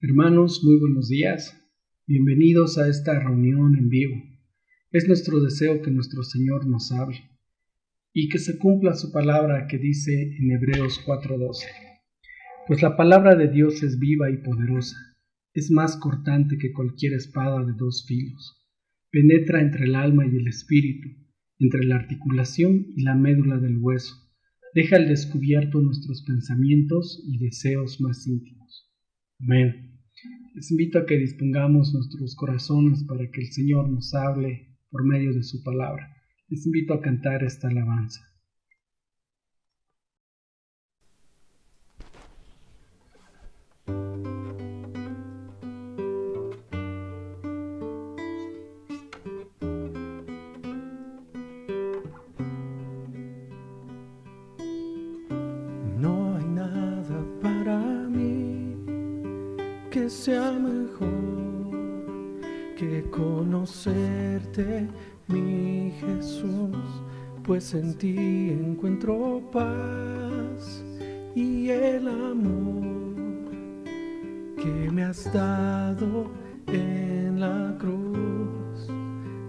Hermanos, muy buenos días. Bienvenidos a esta reunión en vivo. Es nuestro deseo que nuestro Señor nos hable y que se cumpla su palabra que dice en Hebreos 4:12. Pues la palabra de Dios es viva y poderosa, es más cortante que cualquier espada de dos filos. Penetra entre el alma y el espíritu, entre la articulación y la médula del hueso. Deja al descubierto nuestros pensamientos y deseos más íntimos. Amén. Les invito a que dispongamos nuestros corazones para que el Señor nos hable por medio de su palabra. Les invito a cantar esta alabanza. No hay nada para mí que sea mejor que conocerte, mi Jesús, pues en ti encuentro paz y el amor que me has dado en la cruz.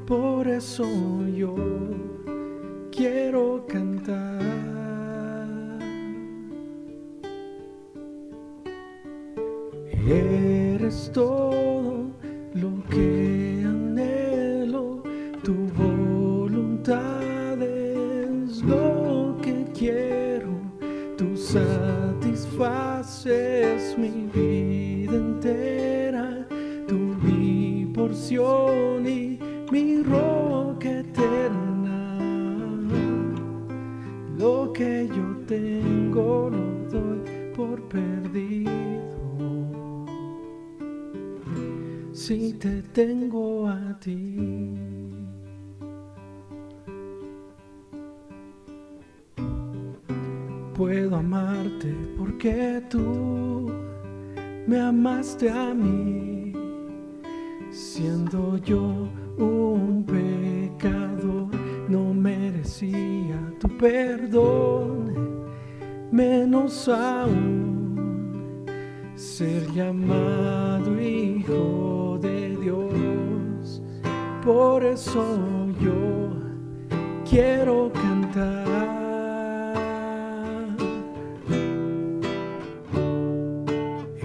Por eso yo quiero cantar. Eres todo lo que anhelo, tu voluntad es lo que quiero, tú satisfaces mi vida entera, tú mi porción y mi roca eterna. Lo que yo tengo lo doy por perdido. Si te tengo a ti, puedo amarte porque tú me amaste a mí, siendo yo un pecador, no merecía tu perdón, menos aún ser llamado hijo de Dios. Por eso yo quiero cantar.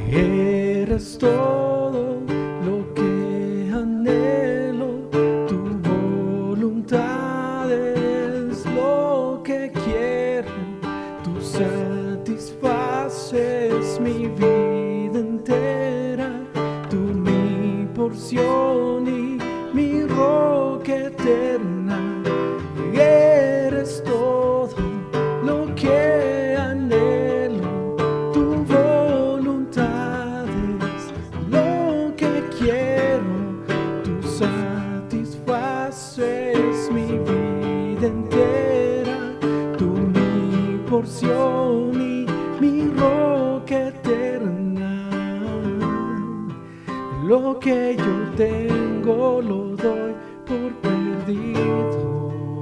Eres todo lo que anhelo, tu voluntad es lo que quiero, tú satisfaces mi vida entera, tú mi porción y mi roca eterna. Eres todo lo que anhelo, tu voluntad es lo que quiero, tú satisfaces mi vida entera, tú mi porción y mi roca eterna. Lo que yo tengo lo doy por perdido.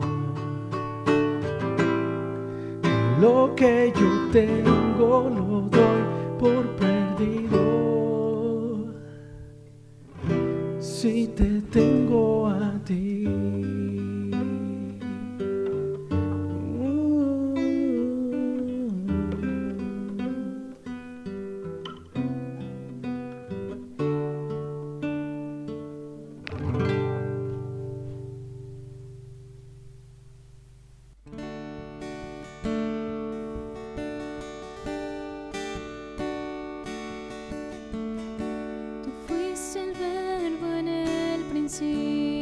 Lo que yo tengo lo doy por perdido. Si te tengo a ti. Tú fuiste el verbo en el principio.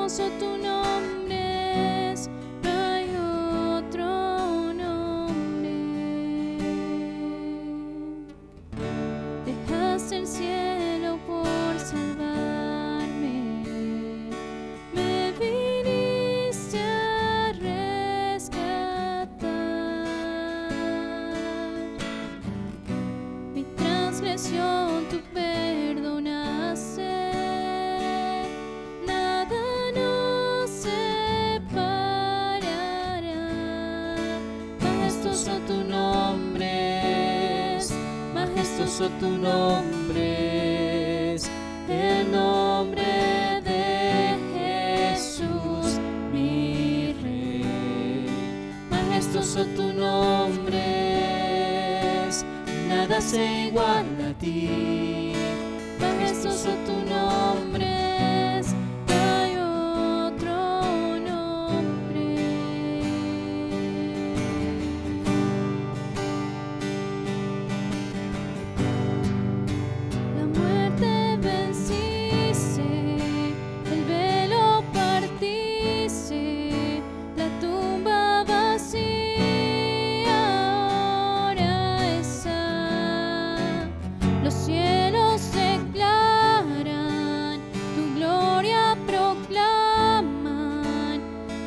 Majestuoso tu nombre es, no hay otro nombre. Dejaste el cielo por salvarme, me viniste a rescatar. Mi transgresión tú perdonaste, nada nos separará. Majestuoso tu nombre es, majestuoso tu nombre es, el nombre de Jesús, mi Rey. Majestuoso tu nombre es, nada se iguala a ti. Majestuoso tu nombre es, no hay otro nombre. La muerte venciste, el velo partiste, la tumba vacía ahora está. Los cielos declaran, tu gloria proclaman,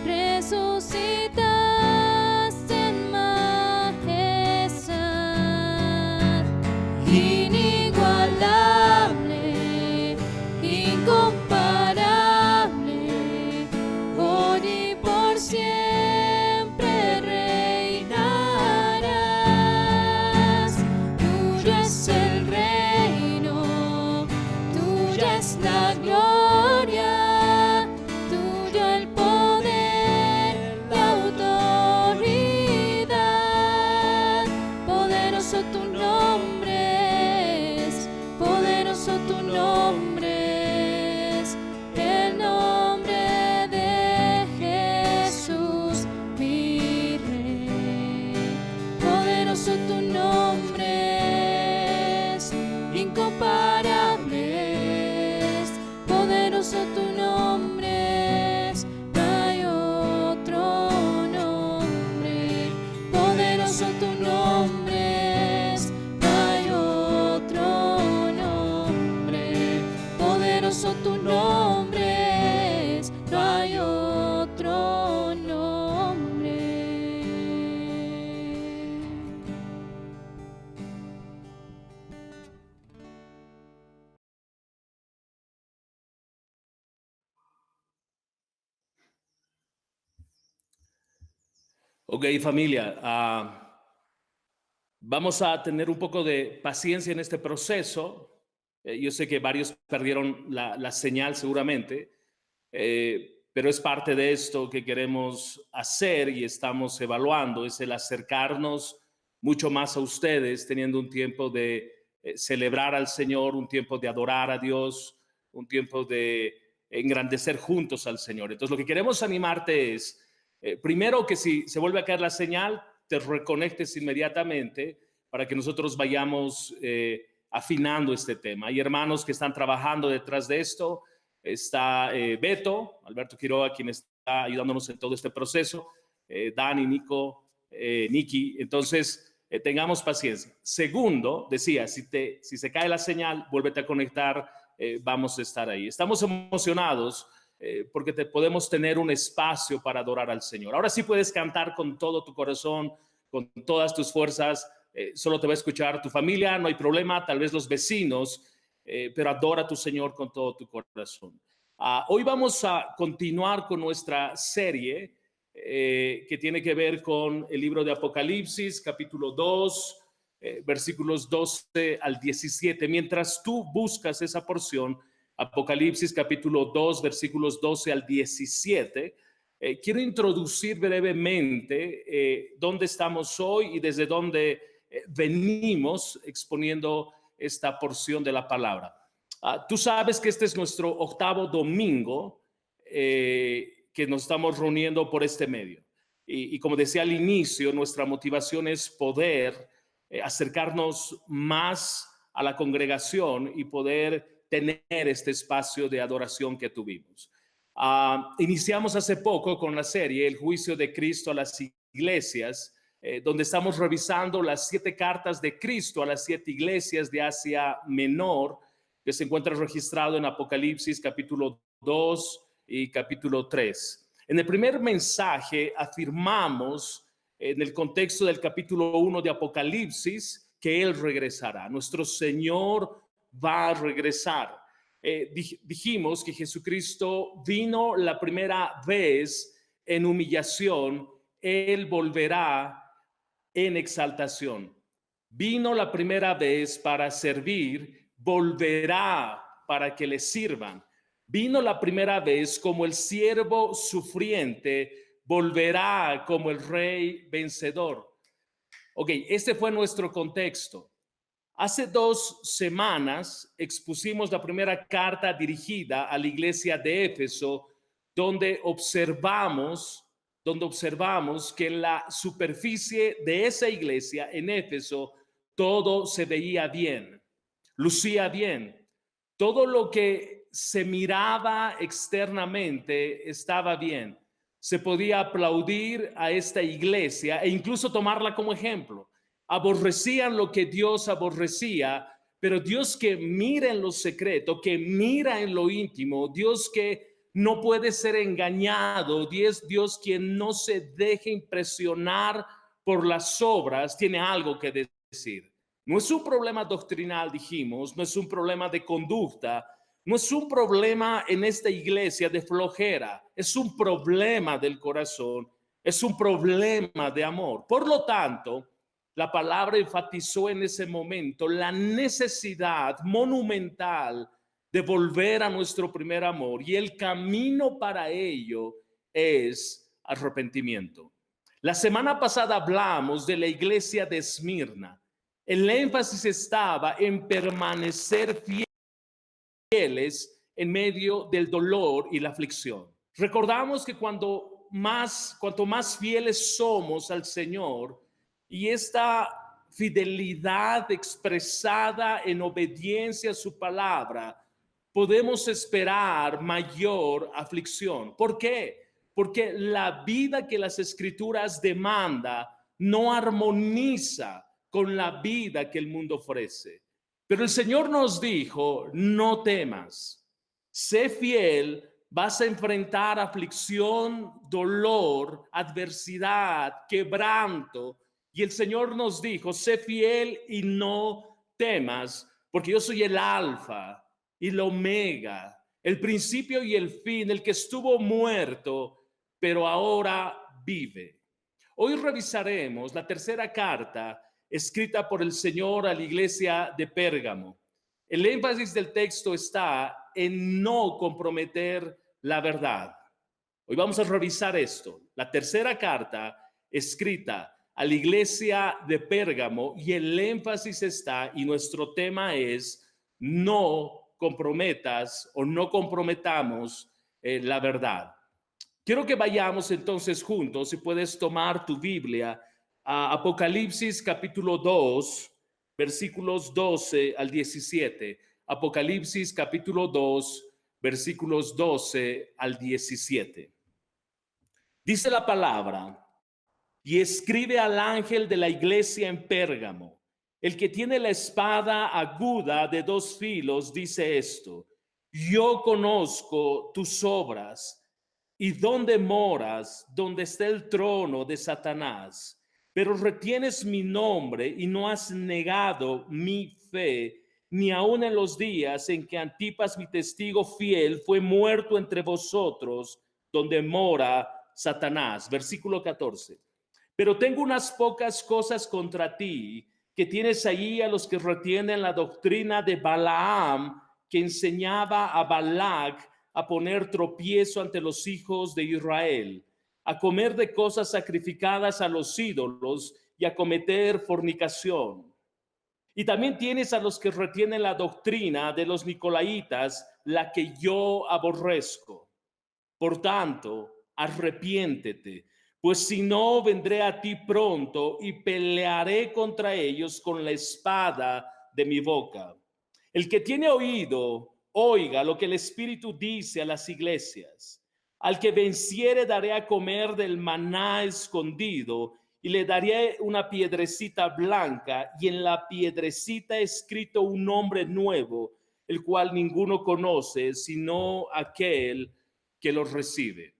resucitaste en majestad. Inigualable, incomparable, hoy y por siempre reinarás. Tuyo es el reino, tuya es la gloria, tuyo el poder, la autoridad. Poderoso tu nombre es, poderoso tu nombre es, el nombre de Jesús, mi Rey. Poderoso tu nombre es, incomparable es, poderoso tu nombre es, no hay otro nombre. Poderoso tu nombre es, no hay otro nombre. Poderoso tu nombre es, no hay otro nombre. Ok, familia, vamos a tener un poco de paciencia en este proceso. Yo sé que varios perdieron la señal seguramente, pero es parte de esto que queremos hacer y estamos evaluando, es el acercarnos mucho más a ustedes, teniendo un tiempo de celebrar al Señor, un tiempo de adorar a Dios, un tiempo de engrandecer juntos al Señor. Entonces, lo que queremos animarte es, primero, que si se vuelve a caer la señal, te reconectes inmediatamente para que nosotros vayamos afinando este tema. Hay hermanos que están trabajando detrás de esto. Está Alberto Quiroga, quien está ayudándonos en todo este proceso, Dani, Nico, Niki. Entonces, tengamos paciencia. Segundo, decía, si se cae la señal, vuélvete a conectar, vamos a estar ahí. Estamos emocionados porque podemos tener un espacio para adorar al Señor. Ahora sí puedes cantar con todo tu corazón, con todas tus fuerzas. Solo te va a escuchar tu familia, no hay problema, tal vez los vecinos, pero adora a tu Señor con todo tu corazón. Hoy vamos a continuar con nuestra serie que tiene que ver con el libro de Apocalipsis, capítulo 2, versículos 12 al 17. Mientras tú buscas esa porción, Apocalipsis capítulo 2, versículos 12 al 17, quiero introducir brevemente dónde estamos hoy y desde dónde venimos exponiendo esta porción de la palabra. Tú sabes que este es nuestro octavo domingo que nos estamos reuniendo por este medio. Y como decía al inicio, nuestra motivación es poder acercarnos más a la congregación y poder tener este espacio de adoración que tuvimos. Iniciamos hace poco con la serie El juicio de Cristo a las iglesias, donde estamos revisando las 7 cartas de Cristo a las 7 iglesias de Asia Menor, que se encuentra registrado en Apocalipsis capítulo 2 y capítulo 3. En el primer mensaje afirmamos, en el contexto del capítulo 1 de Apocalipsis, que Él regresará. Nuestro Señor va a regresar. Dijimos que Jesucristo vino la primera vez en humillación, Él volverá en exaltación. Vino la primera vez para servir, volverá para que le sirvan. Vino la primera vez como el siervo sufriente, volverá como el rey vencedor. Ok, este fue nuestro contexto. Hace 2 semanas expusimos la primera carta dirigida a la iglesia de Éfeso, donde observamos que en la superficie de esa iglesia en Éfeso todo se veía bien, lucía bien. Todo lo que se miraba externamente estaba bien. Se podía aplaudir a esta iglesia e incluso tomarla como ejemplo. Aborrecían lo que Dios aborrecía, pero Dios que mira en lo secreto, que mira en lo íntimo, Dios que no puede ser engañado, Dios quien no se deje impresionar por las obras, tiene algo que decir. No es un problema doctrinal, dijimos, no es un problema de conducta, no es un problema en esta iglesia de flojera, es un problema del corazón, es un problema de amor. Por lo tanto, la palabra enfatizó en ese momento la necesidad monumental de volver a nuestro primer amor, y el camino para ello es arrepentimiento. La semana pasada hablamos de la iglesia de Esmirna. El énfasis estaba en permanecer fieles en medio del dolor y la aflicción. Recordamos que cuanto más fieles somos al Señor, y esta fidelidad expresada en obediencia a su palabra, podemos esperar mayor aflicción. ¿Por qué? Porque la vida que las Escrituras demanda no armoniza con la vida que el mundo ofrece. Pero el Señor nos dijo, no temas, sé fiel, vas a enfrentar aflicción, dolor, adversidad, quebranto. Y el Señor nos dijo, sé fiel y no temas, porque yo soy el alfa y el omega, el principio y el fin, el que estuvo muerto, pero ahora vive. Hoy revisaremos la tercera carta escrita por el Señor a la iglesia de Pérgamo. El énfasis del texto está en no comprometer la verdad. Hoy vamos a revisar esto. La tercera carta escrita a la iglesia de Pérgamo, y el énfasis está, y nuestro tema es, no comprometas o no comprometamos la verdad. Quiero que vayamos entonces juntos, si puedes tomar tu Biblia, a Apocalipsis capítulo 2, versículos 12 al 17. Apocalipsis capítulo 2, versículos 12 al 17. Dice la palabra: y escribe al ángel de la iglesia en Pérgamo, el que tiene la espada aguda de 2 filos, dice esto: yo conozco tus obras y dónde moras, donde está el trono de Satanás, pero retienes mi nombre y no has negado mi fe, ni aun en los días en que Antipas, mi testigo fiel, fue muerto entre vosotros, donde mora Satanás. Versículo 14. Pero tengo unas pocas cosas contra ti, que tienes allí a los que retienen la doctrina de Balaam, que enseñaba a Balac a poner tropiezo ante los hijos de Israel, a comer de cosas sacrificadas a los ídolos y a cometer fornicación. Y también tienes a los que retienen la doctrina de los nicolaítas, la que yo aborrezco. Por tanto, arrepiéntete, pues si no, vendré a ti pronto y pelearé contra ellos con la espada de mi boca. El que tiene oído, oiga lo que el Espíritu dice a las iglesias. Al que venciere daré a comer del maná escondido, y le daré una piedrecita blanca, y en la piedrecita escrito un nombre nuevo, el cual ninguno conoce, sino aquel que los recibe.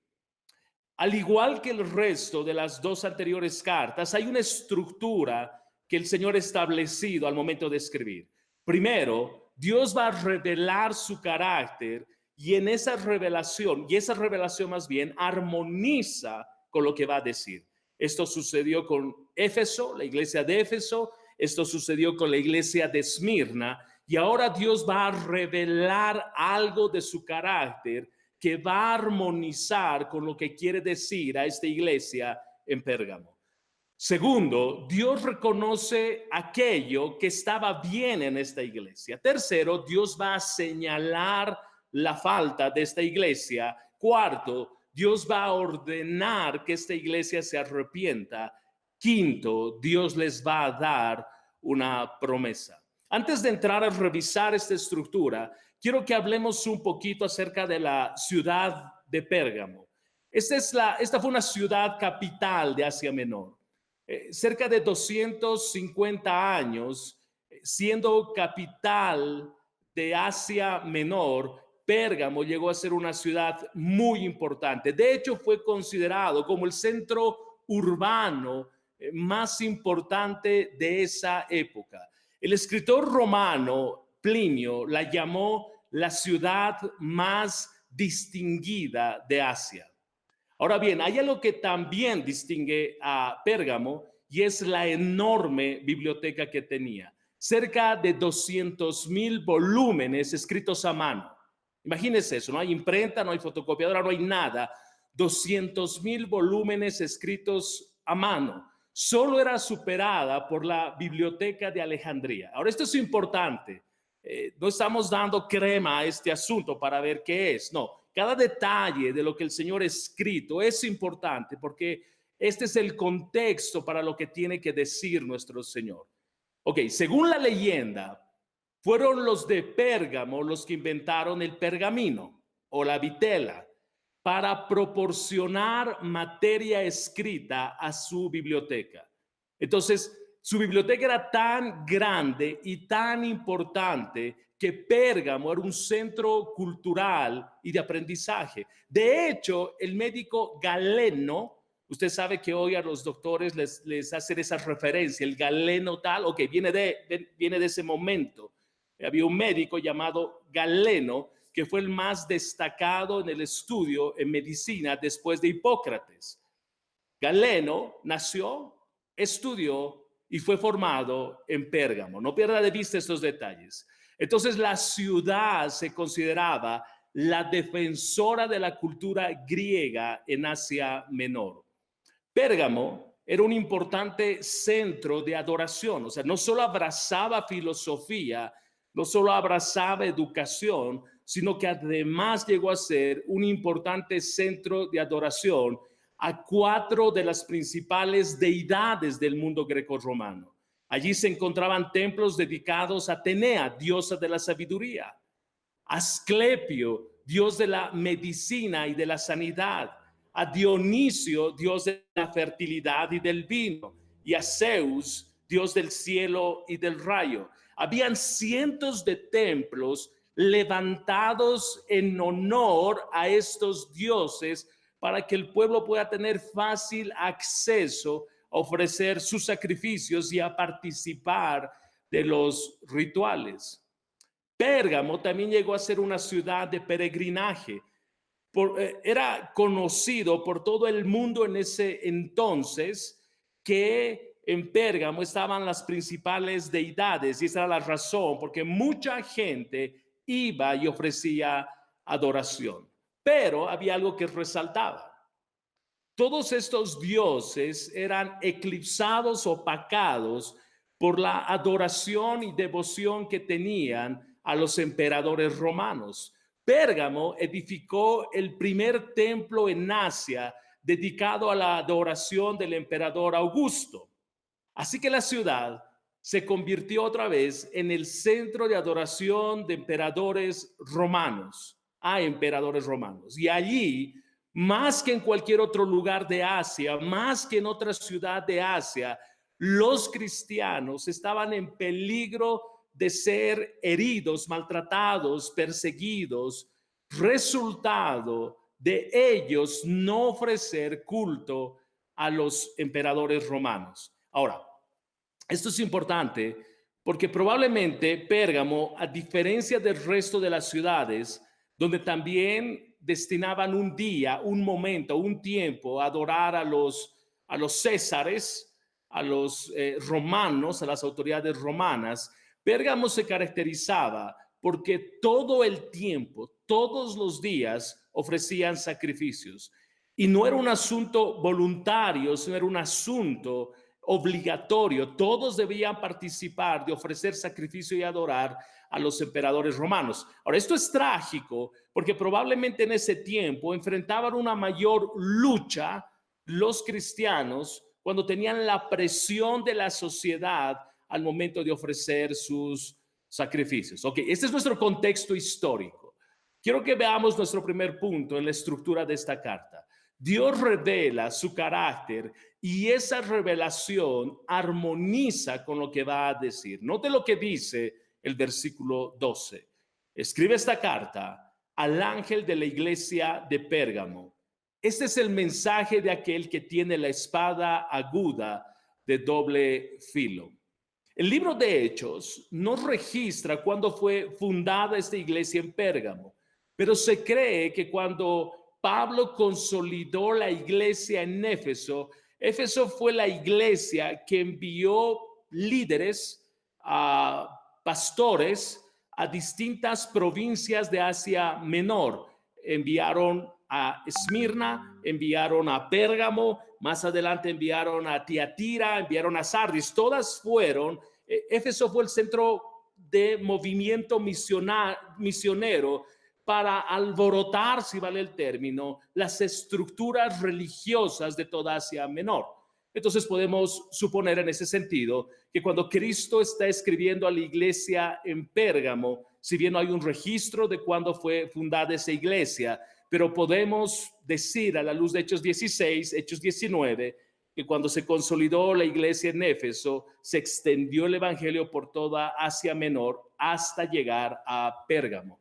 Al igual que el resto de las dos anteriores cartas, hay una estructura que el Señor ha establecido al momento de escribir. Primero, Dios va a revelar su carácter, y en esa revelación más bien armoniza con lo que va a decir. Esto sucedió con Éfeso, la iglesia de Éfeso, esto sucedió con la iglesia de Esmirna, y ahora Dios va a revelar algo de su carácter que va a armonizar con lo que quiere decir a esta iglesia en Pérgamo. Segundo, Dios reconoce aquello que estaba bien en esta iglesia. Tercero, Dios va a señalar la falta de esta iglesia. Cuarto, Dios va a ordenar que esta iglesia se arrepienta. Quinto, Dios les va a dar una promesa. Antes de entrar a revisar esta estructura, quiero que hablemos un poquito acerca de la ciudad de Pérgamo. Esta fue una ciudad capital de Asia Menor. Cerca de 250 años, siendo capital de Asia Menor, Pérgamo llegó a ser una ciudad muy importante. De hecho, fue considerado como el centro urbano más importante de esa época. El escritor romano Plinio la llamó la ciudad más distinguida de Asia. Ahora bien, hay algo que también distingue a Pérgamo, y es la enorme biblioteca que tenía. Cerca de 200,000 volúmenes escritos a mano. Imagínense eso, no hay imprenta, no hay fotocopiadora, no hay nada. 200,000 volúmenes escritos a mano. Solo era superada por la Biblioteca de Alejandría. Ahora, esto es importante. No estamos dando crema a este asunto para ver qué es. No, cada detalle de lo que el Señor ha escrito es importante, porque este es el contexto para lo que tiene que decir nuestro Señor. Ok, según la leyenda, fueron los de Pérgamo los que inventaron el pergamino o la vitela para proporcionar materia escrita a su biblioteca. Entonces, su biblioteca era tan grande y tan importante que Pérgamo era un centro cultural y de aprendizaje. De hecho, el médico Galeno, usted sabe que hoy a los doctores les hacen esa referencia, el Galeno tal, ok, viene de ese momento. Había un médico llamado Galeno que fue el más destacado en el estudio en medicina después de Hipócrates. Galeno nació, estudió y fue formado en Pérgamo. No pierda de vista estos detalles. Entonces, la ciudad se consideraba la defensora de la cultura griega en Asia Menor. Pérgamo era un importante centro de adoración, o sea, no solo abrazaba filosofía, no solo abrazaba educación, sino que además llegó a ser un importante centro de adoración a 4 de las principales deidades del mundo grecorromano. Allí se encontraban templos dedicados a Atenea, diosa de la sabiduría, a Asclepio, dios de la medicina y de la sanidad, a Dionisio, dios de la fertilidad y del vino, y a Zeus, dios del cielo y del rayo. Habían cientos de templos levantados en honor a estos dioses para que el pueblo pueda tener fácil acceso a ofrecer sus sacrificios y a participar de los rituales. Pérgamo también llegó a ser una ciudad de peregrinaje. Era conocido por todo el mundo en ese entonces que en Pérgamo estaban las principales deidades, y esa era la razón porque mucha gente iba y ofrecía adoración. Pero había algo que resaltaba. Todos estos dioses eran eclipsados, opacados por la adoración y devoción que tenían a los emperadores romanos. Pérgamo edificó el primer templo en Asia dedicado a la adoración del emperador Augusto. Así que la ciudad se convirtió otra vez en el centro de adoración de emperadores romanos, a emperadores romanos. Y allí Más que en cualquier otro lugar de Asia, más que en otra ciudad de Asia, los cristianos estaban en peligro de ser heridos, maltratados, perseguidos, resultado de ellos no ofrecer culto a los emperadores romanos. Ahora, esto es importante porque probablemente Pérgamo, a diferencia del resto de las ciudades, donde también destinaban un día, un momento, un tiempo a adorar a los césares, a los romanos, a las autoridades romanas, Pérgamo se caracterizaba porque todo el tiempo, todos los días ofrecían sacrificios. Y no era un asunto voluntario, sino era un asunto obligatorio. Todos debían participar de ofrecer sacrificio y adorar a los emperadores romanos. Ahora, esto es trágico porque probablemente en ese tiempo enfrentaban una mayor lucha los cristianos cuando tenían la presión de la sociedad al momento de ofrecer sus sacrificios. Ok, este es nuestro contexto histórico. Quiero que veamos nuestro primer punto en la estructura de esta carta. Dios revela su carácter y esa revelación armoniza con lo que va a decir. Note lo que dice el versículo 12. Escribe esta carta al ángel de la iglesia de Pérgamo. Este es el mensaje de aquel que tiene la espada aguda de doble filo. El libro de Hechos no registra cuándo fue fundada esta iglesia en Pérgamo, pero se cree que cuando Pablo consolidó la iglesia en Éfeso, Éfeso fue la iglesia que envió líderes, a pastores, a distintas provincias de Asia Menor. Enviaron a Esmirna, enviaron a Pérgamo, más adelante enviaron a Tiatira, enviaron a Sardis. Todas fueron, Éfeso fue el centro de movimiento misionero para alborotar, si vale el término, las estructuras religiosas de toda Asia Menor. Entonces podemos suponer en ese sentido que cuando Cristo está escribiendo a la iglesia en Pérgamo, si bien no hay un registro de cuándo fue fundada esa iglesia, pero podemos decir a la luz de Hechos 16, Hechos 19, que cuando se consolidó la iglesia en Éfeso, se extendió el evangelio por toda Asia Menor hasta llegar a Pérgamo.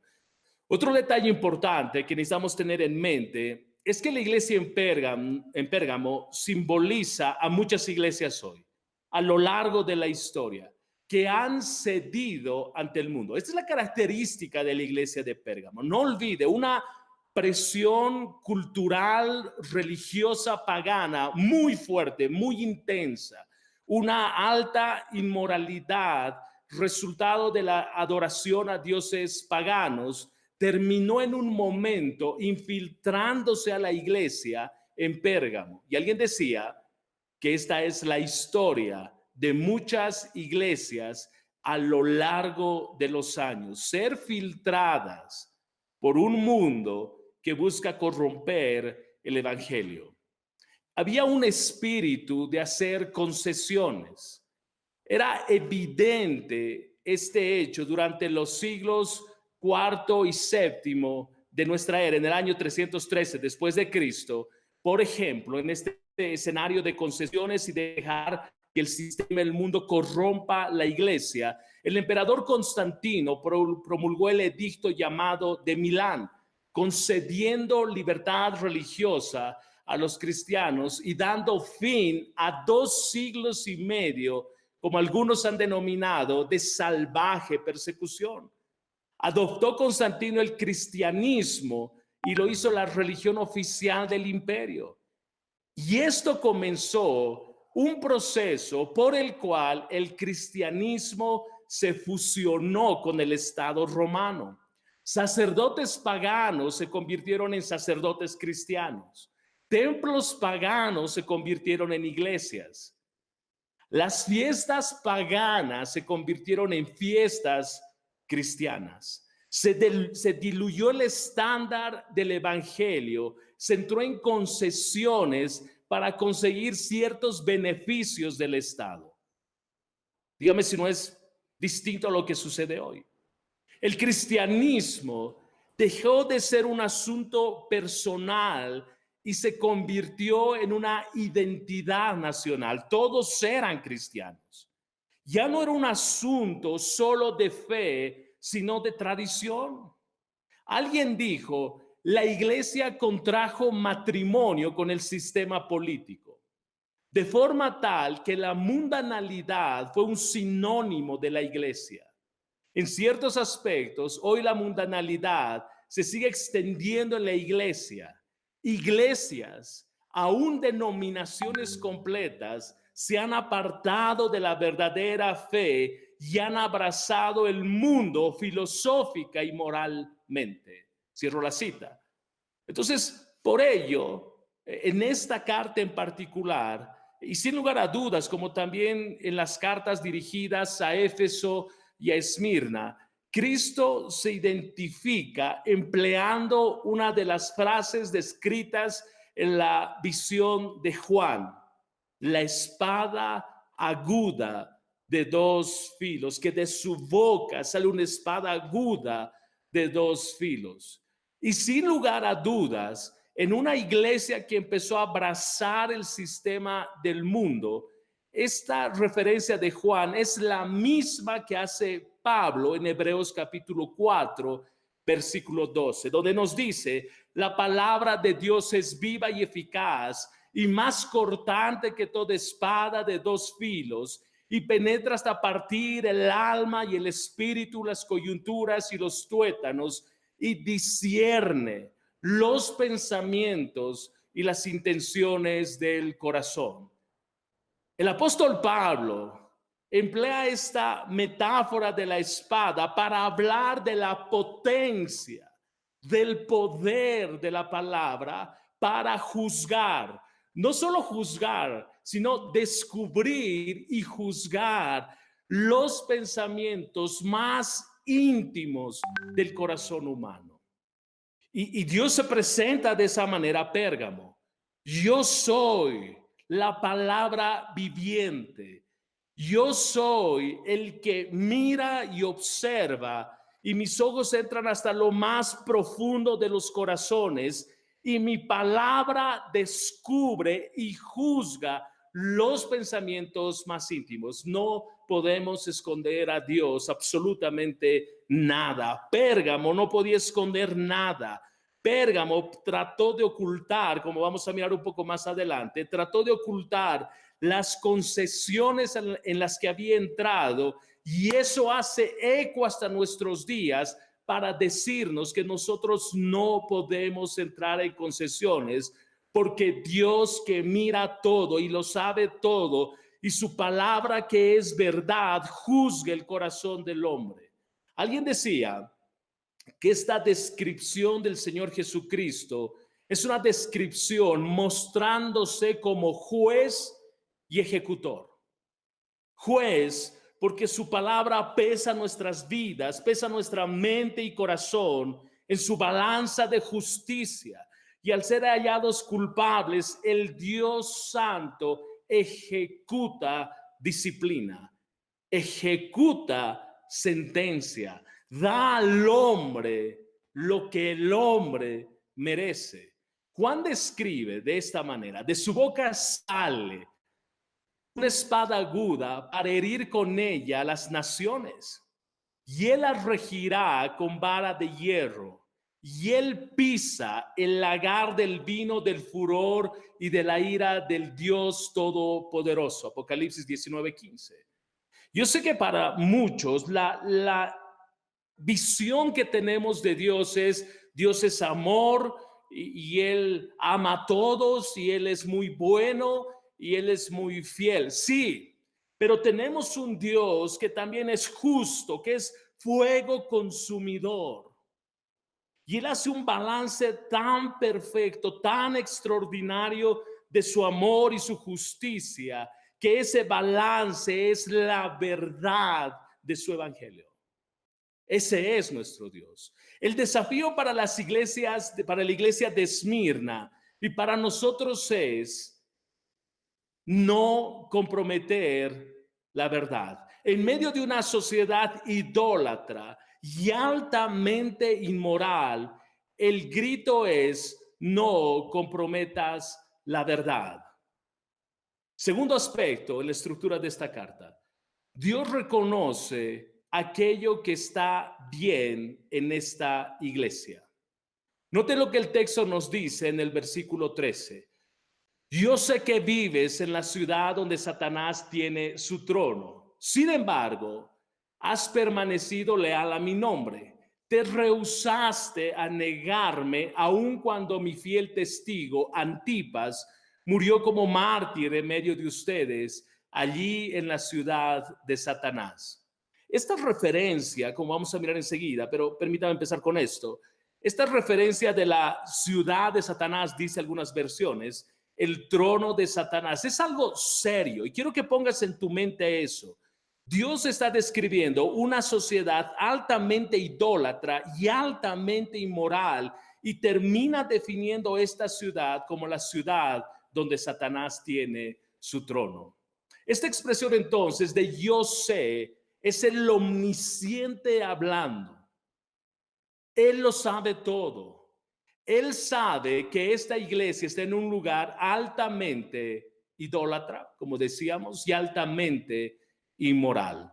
Otro detalle importante que necesitamos tener en mente es que la iglesia en Pérgamo simboliza a muchas iglesias hoy, a lo largo de la historia, que han cedido ante el mundo. Esta es la característica de la iglesia de Pérgamo. No olvide, una presión cultural, religiosa, pagana, muy fuerte, muy intensa, una alta inmoralidad, resultado de la adoración a dioses paganos, terminó en un momento infiltrándose a la iglesia en Pérgamo. Y alguien decía que esta es la historia de muchas iglesias a lo largo de los años, ser filtradas por un mundo que busca corromper el evangelio. Había un espíritu de hacer concesiones. Era evidente este hecho durante los siglos cuarto y séptimo de nuestra era, en el año 313 después de Cristo, por ejemplo, en este escenario de concesiones y dejar que el sistema del mundo corrompa la iglesia, el emperador Constantino promulgó el edicto llamado de Milán, concediendo libertad religiosa a los cristianos y dando fin a 2 siglos y medio, como algunos han denominado, de salvaje persecución. Adoptó Constantino el cristianismo y lo hizo la religión oficial del imperio. Y esto comenzó un proceso por el cual el cristianismo se fusionó con el Estado romano. Sacerdotes paganos se convirtieron en sacerdotes cristianos. Templos paganos se convirtieron en iglesias. Las fiestas paganas se convirtieron en fiestas cristianas. Se diluyó el estándar del evangelio, se entró en concesiones para conseguir ciertos beneficios del Estado. Dígame si no es distinto a lo que sucede hoy. El cristianismo dejó de ser un asunto personal y se convirtió en una identidad nacional. Todos eran cristianos. Ya no era un asunto solo de fe, sino de tradición. Alguien dijo, la iglesia contrajo matrimonio con el sistema político, de forma tal que la mundanalidad fue un sinónimo de la iglesia. En ciertos aspectos, hoy la mundanalidad se sigue extendiendo en la iglesia. Iglesias, aún denominaciones completas, se han apartado de la verdadera fe y han abrazado el mundo filosófica y moralmente. Cierro la cita. Entonces, por ello, en esta carta en particular, y sin lugar a dudas, como también en las cartas dirigidas a Éfeso y a Esmirna, Cristo se identifica empleando una de las frases descritas en la visión de Juan, la espada aguda de dos filos, que de su boca sale una espada aguda de dos filos. Y sin lugar a dudas, en una iglesia que empezó a abrazar el sistema del mundo, esta referencia de Juan es la misma que hace Pablo en Hebreos capítulo 4, versículo 12, donde nos dice, la palabra de Dios es viva y eficaz y más cortante que toda espada de dos filos, y penetra hasta partir el alma y el espíritu, las coyunturas y los tuétanos, y discierne los pensamientos y las intenciones del corazón. El apóstol Pablo emplea esta metáfora de la espada para hablar de la potencia, del poder de la palabra para juzgar. No solo juzgar, sino descubrir y juzgar los pensamientos más íntimos del corazón humano. Y Dios se presenta de esa manera a Pérgamo. Yo soy la palabra viviente. Yo soy el que mira y observa, y mis ojos entran hasta lo más profundo de los corazones, y mi palabra descubre y juzga los pensamientos más íntimos. No podemos esconder a Dios absolutamente nada. Pérgamo no podía esconder nada. Pérgamo trató de ocultar, como vamos a mirar un poco más adelante, trató de ocultar las concesiones en las que había entrado, y eso hace eco hasta nuestros días para decirnos que nosotros no podemos entrar en concesiones, porque Dios, que mira todo y lo sabe todo, y su palabra, que es verdad, juzga el corazón del hombre. Alguien decía que esta descripción del Señor Jesucristo es una descripción mostrándose como juez y ejecutor. Juez, porque su palabra pesa nuestras vidas, pesa nuestra mente y corazón en su balanza de justicia. Y al ser hallados culpables, el Dios Santo ejecuta disciplina, ejecuta sentencia, da al hombre lo que el hombre merece. Juan describe de esta manera: de su boca sale una espada aguda para herir con ella a las naciones, y él las regirá con vara de hierro, y él pisa el lagar del vino del furor y de la ira del Dios Todopoderoso. Apocalipsis 19:15. Yo sé que para muchos la visión que tenemos de Dios es amor, y Él ama a todos, y Él es muy bueno, y Él es muy fiel. Sí, pero tenemos un Dios que también es justo, que es fuego consumidor. Y Él hace un balance tan perfecto, tan extraordinario de su amor y su justicia, que ese balance es la verdad de su evangelio. Ese es nuestro Dios. El desafío para las iglesias, para la iglesia de Esmirna y para nosotros es no comprometer la verdad. En medio de una sociedad idólatra y altamente inmoral, el grito es: no comprometas la verdad. Segundo aspecto en la estructura de esta carta. Dios reconoce aquello que está bien en esta iglesia. Note lo que el texto nos dice en el versículo 13. Yo sé que vives en la ciudad donde Satanás tiene su trono. Sin embargo, has permanecido leal a mi nombre. Te rehusaste a negarme aun cuando mi fiel testigo, Antipas, murió como mártir en medio de ustedes, allí en la ciudad de Satanás. Esta referencia, como vamos a mirar enseguida, pero permítame empezar con esto. Esta referencia de la ciudad de Satanás, dice algunas versiones, el trono de Satanás, es algo serio y quiero que pongas en tu mente eso. Dios está describiendo una sociedad altamente idólatra y altamente inmoral y termina definiendo esta ciudad como la ciudad donde Satanás tiene su trono. Esta expresión entonces de yo sé es el omnisciente hablando. Él lo sabe todo. Él sabe que esta iglesia está en un lugar altamente idólatra, como decíamos, y altamente inmoral.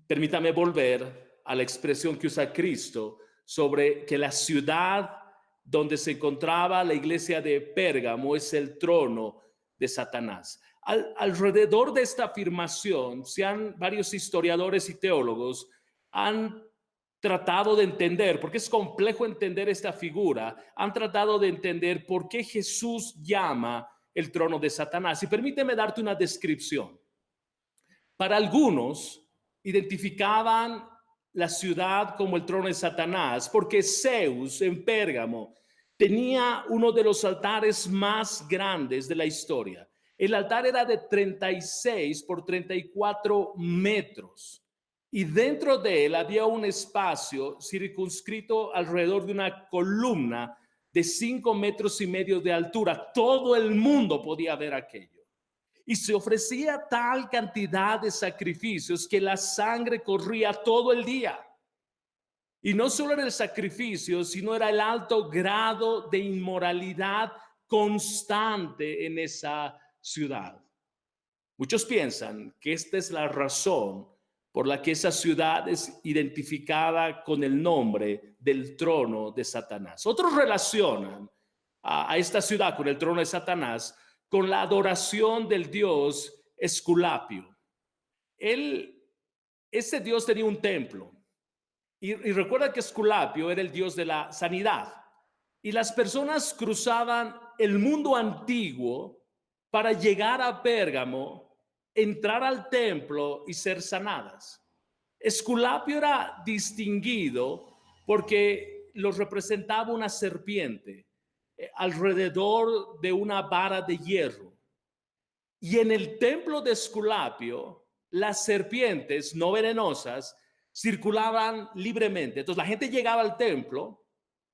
Permítame volver a la expresión que usa Cristo sobre que la ciudad donde se encontraba la iglesia de Pérgamo es el trono de Satanás. Alrededor de esta afirmación, varios historiadores y teólogos han tratado de entender, porque es complejo entender esta figura, han tratado de entender por qué Jesús llama el trono de Satanás. Y permíteme darte una descripción. Para algunos, identificaban la ciudad como el trono de Satanás, porque Zeus en Pérgamo tenía uno de los altares más grandes de la historia. El altar era de 36 por 34 metros. Y dentro de él había un espacio circunscrito alrededor de una columna de 5 metros y medio de altura. Todo el mundo podía ver aquello. Y se ofrecía tal cantidad de sacrificios que la sangre corría todo el día. Y no solo era el sacrificio, sino era el alto grado de inmoralidad constante en esa ciudad. Muchos piensan que esta es la razón por la que esa ciudad es identificada con el nombre del trono de Satanás. Otros relacionan a esta ciudad con el trono de Satanás con la adoración del dios Esculapio. Este dios tenía un templo. Y recuerda que Esculapio era el dios de la sanidad. Y las personas cruzaban el mundo antiguo para llegar a Pérgamo, entrar al templo y ser sanadas. Esculapio era distinguido porque lo representaba una serpiente alrededor de una vara de hierro. Y en el templo de Esculapio, las serpientes no venenosas circulaban libremente. Entonces la gente llegaba al templo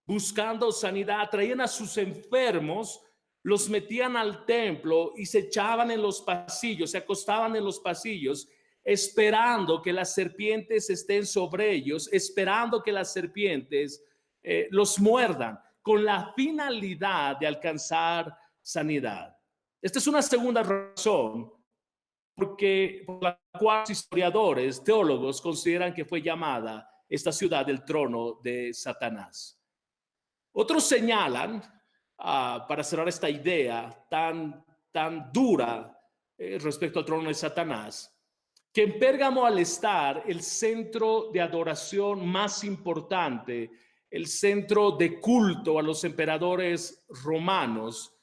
buscando sanidad, traían a sus enfermos, los metían al templo y se echaban en los pasillos, se acostaban en los pasillos, esperando que las serpientes estén sobre ellos, esperando que las serpientes los muerdan, con la finalidad de alcanzar sanidad. Esta es una segunda razón por la cual historiadores, teólogos consideran que fue llamada esta ciudad el trono de Satanás. Otros señalan, para cerrar esta idea tan dura respecto al trono de Satanás, que en Pérgamo, al estar el centro de adoración más importante, el centro de culto a los emperadores romanos,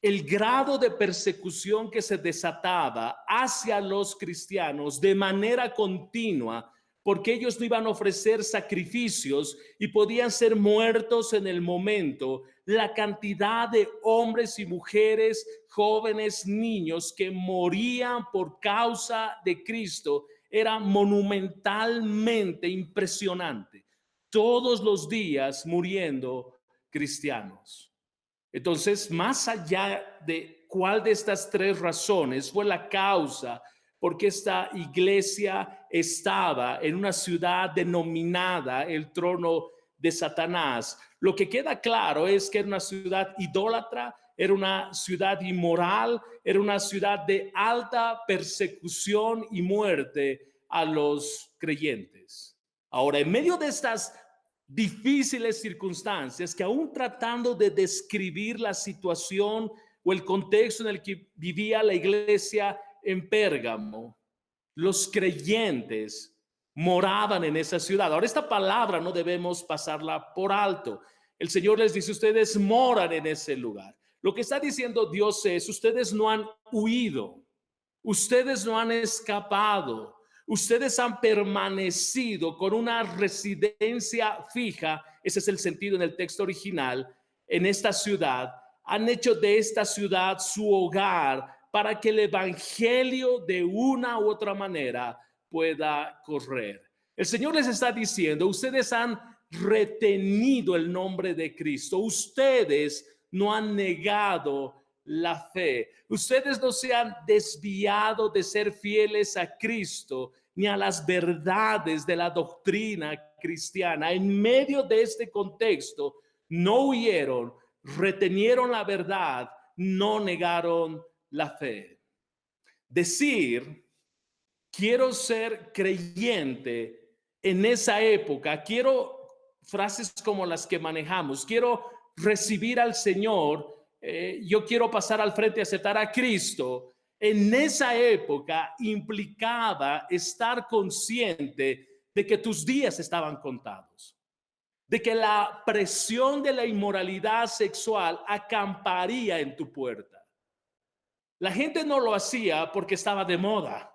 el grado de persecución que se desataba hacia los cristianos de manera continua, porque ellos no iban a ofrecer sacrificios y podían ser muertos en el momento, la cantidad de hombres y mujeres, jóvenes, niños que morían por causa de Cristo era monumentalmente impresionante. Todos los días muriendo cristianos. Entonces, más allá de cuál de estas tres razones fue la causa porque esta iglesia estaba en una ciudad denominada el trono de Satanás. Lo que queda claro es que era una ciudad idólatra, era una ciudad inmoral, era una ciudad de alta persecución y muerte a los creyentes. Ahora, en medio de estas difíciles circunstancias, que aún tratando de describir la situación o el contexto en el que vivía la iglesia en Pérgamo, los creyentes moraban en esa ciudad. Ahora, esta palabra no debemos pasarla por alto. El Señor les dice, ustedes moran en ese lugar. Lo que está diciendo Dios es, ustedes no han huido, ustedes no han escapado, ustedes han permanecido con una residencia fija, ese es el sentido en el texto original, en esta ciudad. Han hecho de esta ciudad su hogar para que el evangelio de una u otra manera pueda correr. El Señor les está diciendo, ustedes han retenido el nombre de Cristo, ustedes no han negado la fe, ustedes no se han desviado de ser fieles a Cristo ni a las verdades de la doctrina cristiana. En medio de este contexto, no huyeron, retenieron la verdad, no negaron la fe. Decir, quiero ser creyente en esa época, quiero frases como las que manejamos, quiero recibir al Señor, yo quiero pasar al frente y aceptar a Cristo. En esa época implicaba estar consciente de que tus días estaban contados, de que la presión de la inmoralidad sexual acamparía en tu puerta. La gente no lo hacía porque estaba de moda,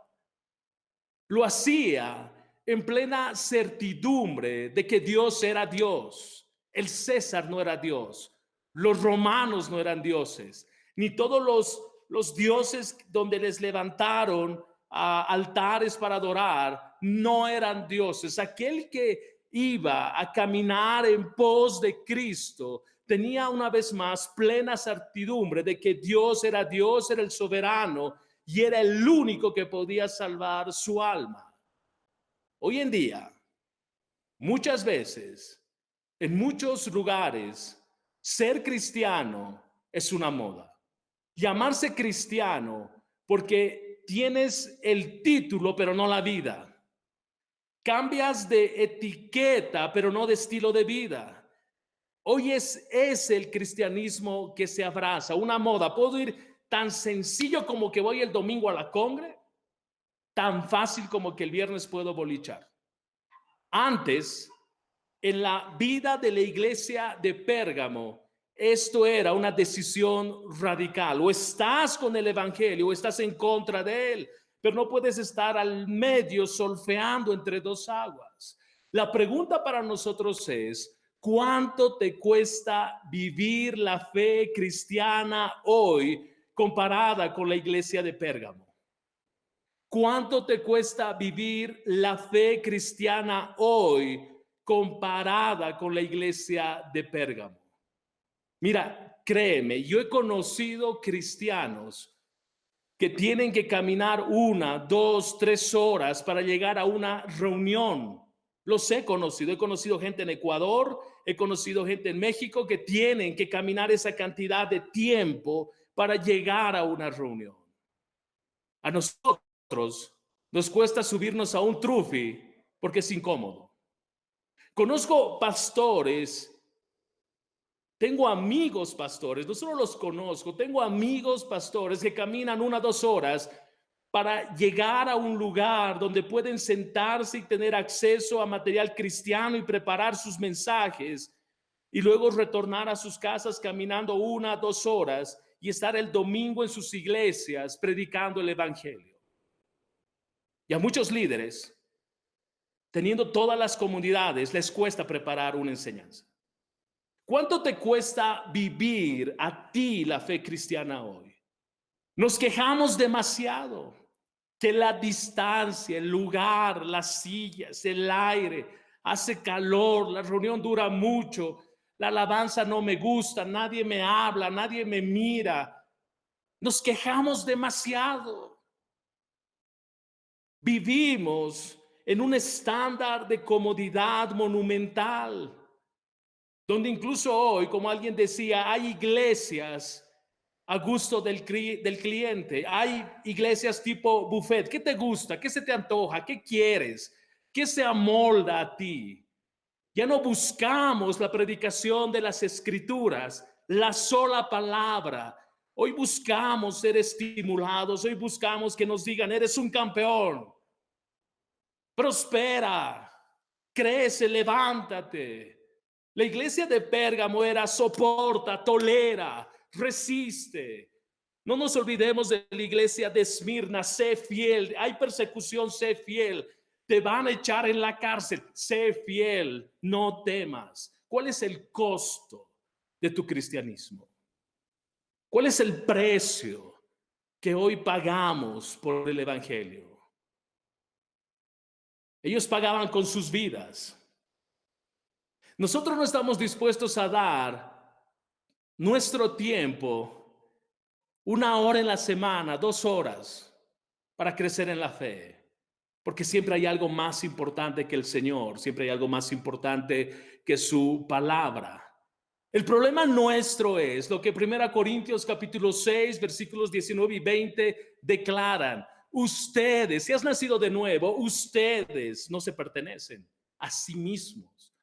lo hacía en plena certidumbre de que Dios era Dios. El César no era Dios, los romanos no eran dioses, ni todos los dioses donde les levantaron altares para adorar no eran dioses. Aquel que iba a caminar en pos de Cristo tenía una vez más plena certidumbre de que Dios, era el soberano y era el único que podía salvar su alma. Hoy en día, muchas veces, en muchos lugares, ser cristiano es una moda. Llamarse cristiano porque tienes el título, pero no la vida. Cambias de etiqueta, pero no de estilo de vida. Hoy es el cristianismo que se abraza, una moda. Puedo ir tan sencillo como que voy el domingo a la congre, tan fácil como que el viernes puedo bolichar. Antes, en la vida de la iglesia de Pérgamo, esto era una decisión radical. O estás con el evangelio o estás en contra de él, pero no puedes estar al medio solfeando entre dos aguas. La pregunta para nosotros es, ¿cuánto te cuesta vivir la fe cristiana hoy comparada con la iglesia de Pérgamo? ¿Cuánto te cuesta vivir la fe cristiana hoy comparada con la iglesia de Pérgamo? Mira, créeme, yo he conocido cristianos que tienen que caminar 1, 2, 3 horas para llegar a una reunión. Los he conocido gente en Ecuador, he conocido gente en México que tienen que caminar esa cantidad de tiempo para llegar a una reunión. A nosotros nos cuesta subirnos a un trufi porque es incómodo. Conozco pastores, tengo amigos pastores, no solo los conozco, tengo amigos pastores que caminan 1, 2 horas para llegar a un lugar donde pueden sentarse y tener acceso a material cristiano y preparar sus mensajes y luego retornar a sus casas caminando 1, 2 horas y estar el domingo en sus iglesias predicando el evangelio. Y a muchos líderes, teniendo todas las comunidades, les cuesta preparar una enseñanza. ¿Cuánto te cuesta vivir a ti la fe cristiana hoy? Nos quejamos demasiado que la distancia, el lugar, las sillas, el aire, hace calor, la reunión dura mucho, la alabanza no me gusta, nadie me habla, nadie me mira. Nos quejamos demasiado. Vivimos en un estándar de comodidad monumental. donde incluso hoy, como alguien decía, hay iglesias a gusto del cliente, hay iglesias tipo buffet. ¿Qué te gusta? ¿Qué se te antoja? ¿Qué quieres? ¿Qué se amolda a ti? Ya no buscamos la predicación de las escrituras, la sola palabra. Hoy buscamos ser estimulados, hoy buscamos que nos digan, eres un campeón, prospera, crece, levántate. La iglesia de Pérgamo era soporta, tolera, resiste. No nos olvidemos de la iglesia de Esmirna, sé fiel, hay persecución, sé fiel. Te van a echar en la cárcel, sé fiel, no temas. ¿Cuál es el costo de tu cristianismo? ¿Cuál es el precio que hoy pagamos por el evangelio? Ellos pagaban con sus vidas. Nosotros no estamos dispuestos a dar nuestro tiempo, 1 hora en la semana, 2 horas, para crecer en la fe. Porque siempre hay algo más importante que el Señor, siempre hay algo más importante que su palabra. El problema nuestro es lo que 1 Corintios capítulo 6, versículos 19 y 20 declaran. Ustedes, si has nacido de nuevo, ustedes no se pertenecen a sí mismos,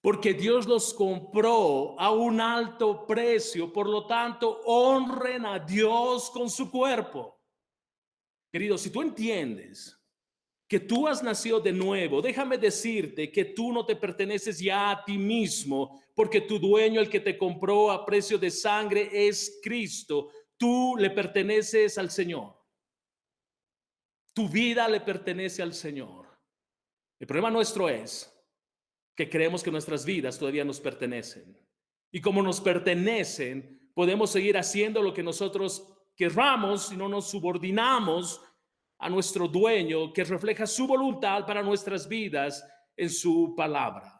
porque Dios los compró a un alto precio. Por lo tanto, honren a Dios con su cuerpo. Querido, si tú entiendes que tú has nacido de nuevo, déjame decirte que tú no te perteneces ya a ti mismo, porque tu dueño, el que te compró a precio de sangre, es Cristo. Tú le perteneces al Señor. Tu vida le pertenece al Señor. El problema nuestro es que creemos que nuestras vidas todavía nos pertenecen. Y como nos pertenecen, podemos seguir haciendo lo que nosotros querramos y no nos subordinamos a nuestro dueño, que refleja su voluntad para nuestras vidas en su palabra.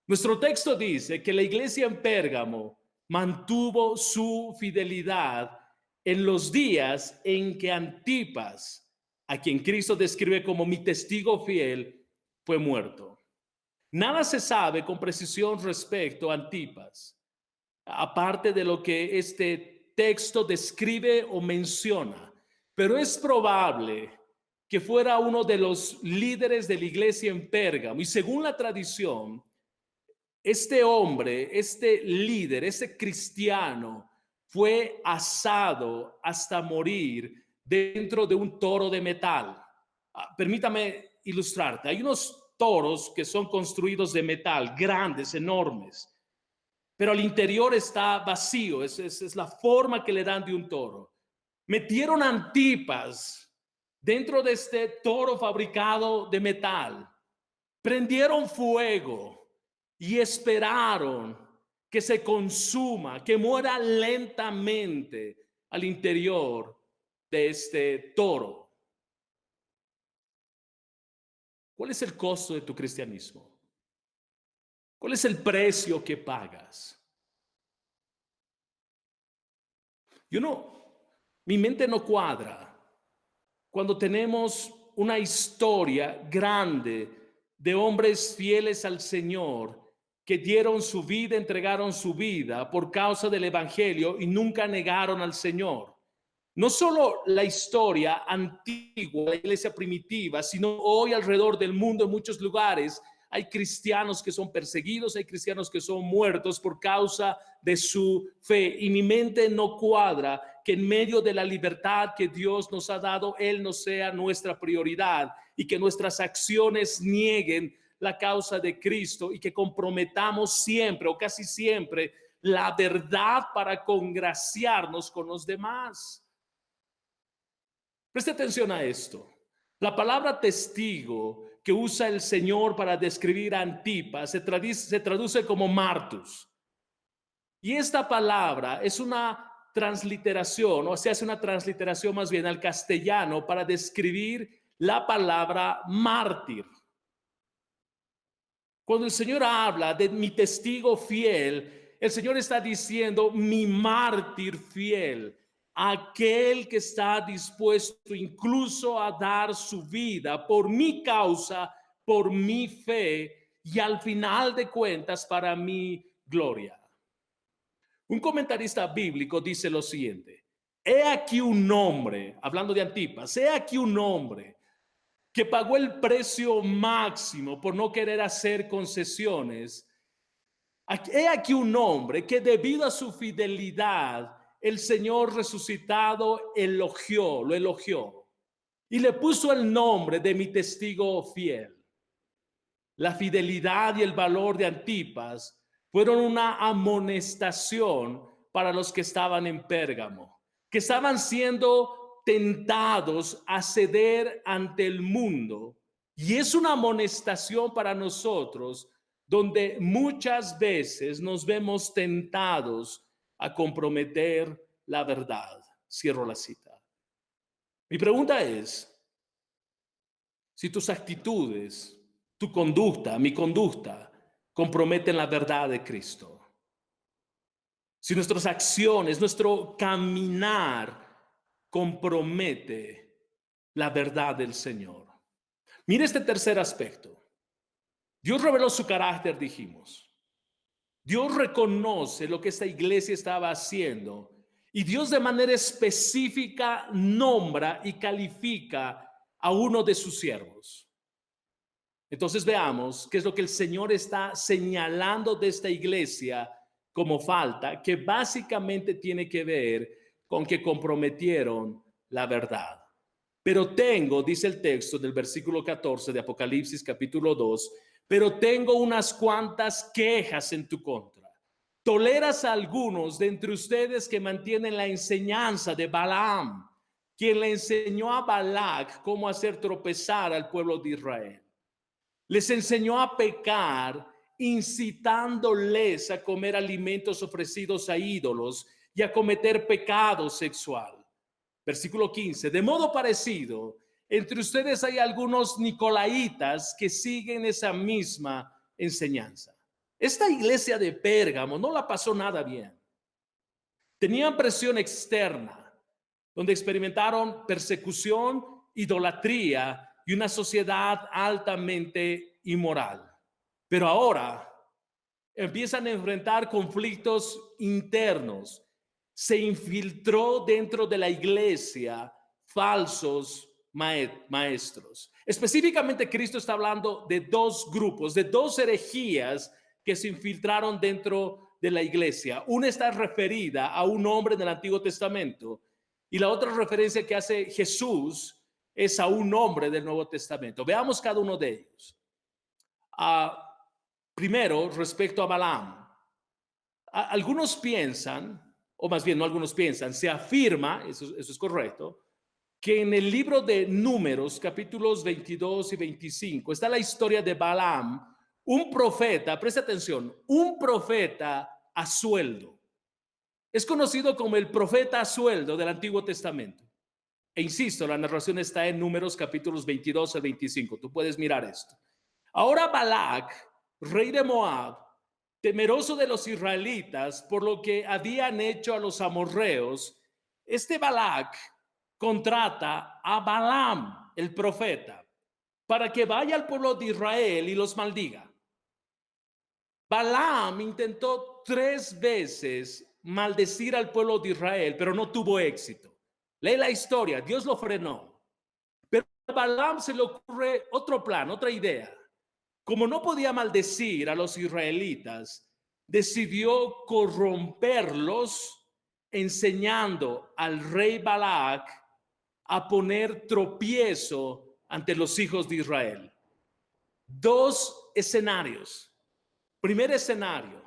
Nuestro texto dice que la iglesia en Pérgamo mantuvo su fidelidad en los días en que Antipas, a quien Cristo describe como mi testigo fiel, fue muerto. Nada se sabe con precisión respecto a Antipas, aparte de lo que este texto describe o menciona, pero es probable que fuera uno de los líderes de la iglesia en Pérgamo. Y según la tradición, este hombre, este líder, este cristiano, fue asado hasta morir dentro de un toro de metal. Permítame ilustrarte. Hay unos toros que son construidos de metal, grandes, enormes, pero al interior está vacío. Es la forma que le dan de un toro. Metieron Antipas dentro de este toro fabricado de metal, prendieron fuego y esperaron que se consuma, que muera lentamente al interior de este toro. ¿Cuál es el costo de tu cristianismo? ¿Cuál es el precio que pagas? Mi mente no cuadra cuando tenemos una historia grande de hombres fieles al Señor que dieron su vida, entregaron su vida por causa del evangelio y nunca negaron al Señor. No solo la historia antigua, la iglesia primitiva, sino hoy alrededor del mundo, en muchos lugares, hay cristianos que son perseguidos, hay cristianos que son muertos por causa de su fe. Y mi mente no cuadra que en medio de la libertad que Dios nos ha dado, Él no sea nuestra prioridad y que nuestras acciones nieguen la causa de Cristo y que comprometamos siempre o casi siempre la verdad para congraciarnos con los demás. Preste atención a esto. La palabra testigo que usa el Señor para describir a Antipas se traduce como martus. Y esta palabra es una transliteración, o se hace una transliteración más bien al castellano para describir la palabra mártir. Cuando el Señor habla de mi testigo fiel, el Señor está diciendo mi mártir fiel, aquel que está dispuesto incluso a dar su vida por mi causa, por mi fe, y al final de cuentas para mi gloria. Un comentarista bíblico dice lo siguiente: he aquí un hombre, hablando de Antipas, he aquí un hombre que pagó el precio máximo por no querer hacer concesiones. He aquí un hombre que debido a su fidelidad, el Señor resucitado lo elogió y le puso el nombre de mi testigo fiel. La fidelidad y el valor de Antipas fueron una amonestación para los que estaban en Pérgamo, que estaban siendo tentados a ceder ante el mundo. Y es una amonestación para nosotros, donde muchas veces nos vemos tentados a comprometer la verdad. Cierro la cita. Mi pregunta es, si tus actitudes, tu conducta, mi conducta, comprometen la verdad de Cristo. Si nuestras acciones, nuestro caminar compromete la verdad del Señor. Mira este tercer aspecto. Dios reveló su carácter, dijimos. Dios reconoce lo que esta iglesia estaba haciendo y Dios de manera específica nombra y califica a uno de sus siervos. Entonces veamos qué es lo que el Señor está señalando de esta iglesia como falta, que básicamente tiene que ver con que comprometieron la verdad. Pero tengo, dice el texto del versículo 14 de Apocalipsis capítulo 2, pero tengo unas cuantas quejas en tu contra. Toleras a algunos de entre ustedes que mantienen la enseñanza de Balaam, quien le enseñó a Balac cómo hacer tropezar al pueblo de Israel. Les enseñó a pecar, incitándoles a comer alimentos ofrecidos a ídolos y a cometer pecado sexual. Versículo 15. De modo parecido, entre ustedes hay algunos nicolaitas que siguen esa misma enseñanza. Esta iglesia de Pérgamo no la pasó nada bien. Tenían presión externa, donde experimentaron persecución, idolatría y una sociedad altamente inmoral. Pero ahora empiezan a enfrentar conflictos internos. Se infiltró dentro de la iglesia falsos maestros. Específicamente, Cristo está hablando de dos grupos, de dos herejías que se infiltraron dentro de la iglesia. Una está referida a un hombre del Antiguo Testamento y la otra referencia que hace Jesús es a un hombre del Nuevo Testamento. Veamos cada uno de ellos. Primero, respecto a Balaam. Algunos piensan, o más bien no algunos piensan, se afirma, eso es correcto, que en el libro de Números, capítulos 22 y 25, está la historia de Balaam, un profeta, presta atención, un profeta a sueldo. Es conocido como el profeta a sueldo del Antiguo Testamento. E insisto, la narración está en Números capítulos 22 al 25. Tú puedes mirar esto. Ahora Balac, rey de Moab, temeroso de los israelitas por lo que habían hecho a los amorreos, este Balac contrata a Balaam, el profeta, para que vaya al pueblo de Israel y los maldiga. Balaam intentó 3 veces maldecir al pueblo de Israel, pero no tuvo éxito. Lee la historia, Dios lo frenó. Pero a Balaam se le ocurre otro plan, otra idea. Como no podía maldecir a los israelitas, decidió corromperlos enseñando al rey Balac a poner tropiezo ante los hijos de Israel. 2 escenarios. Primer escenario,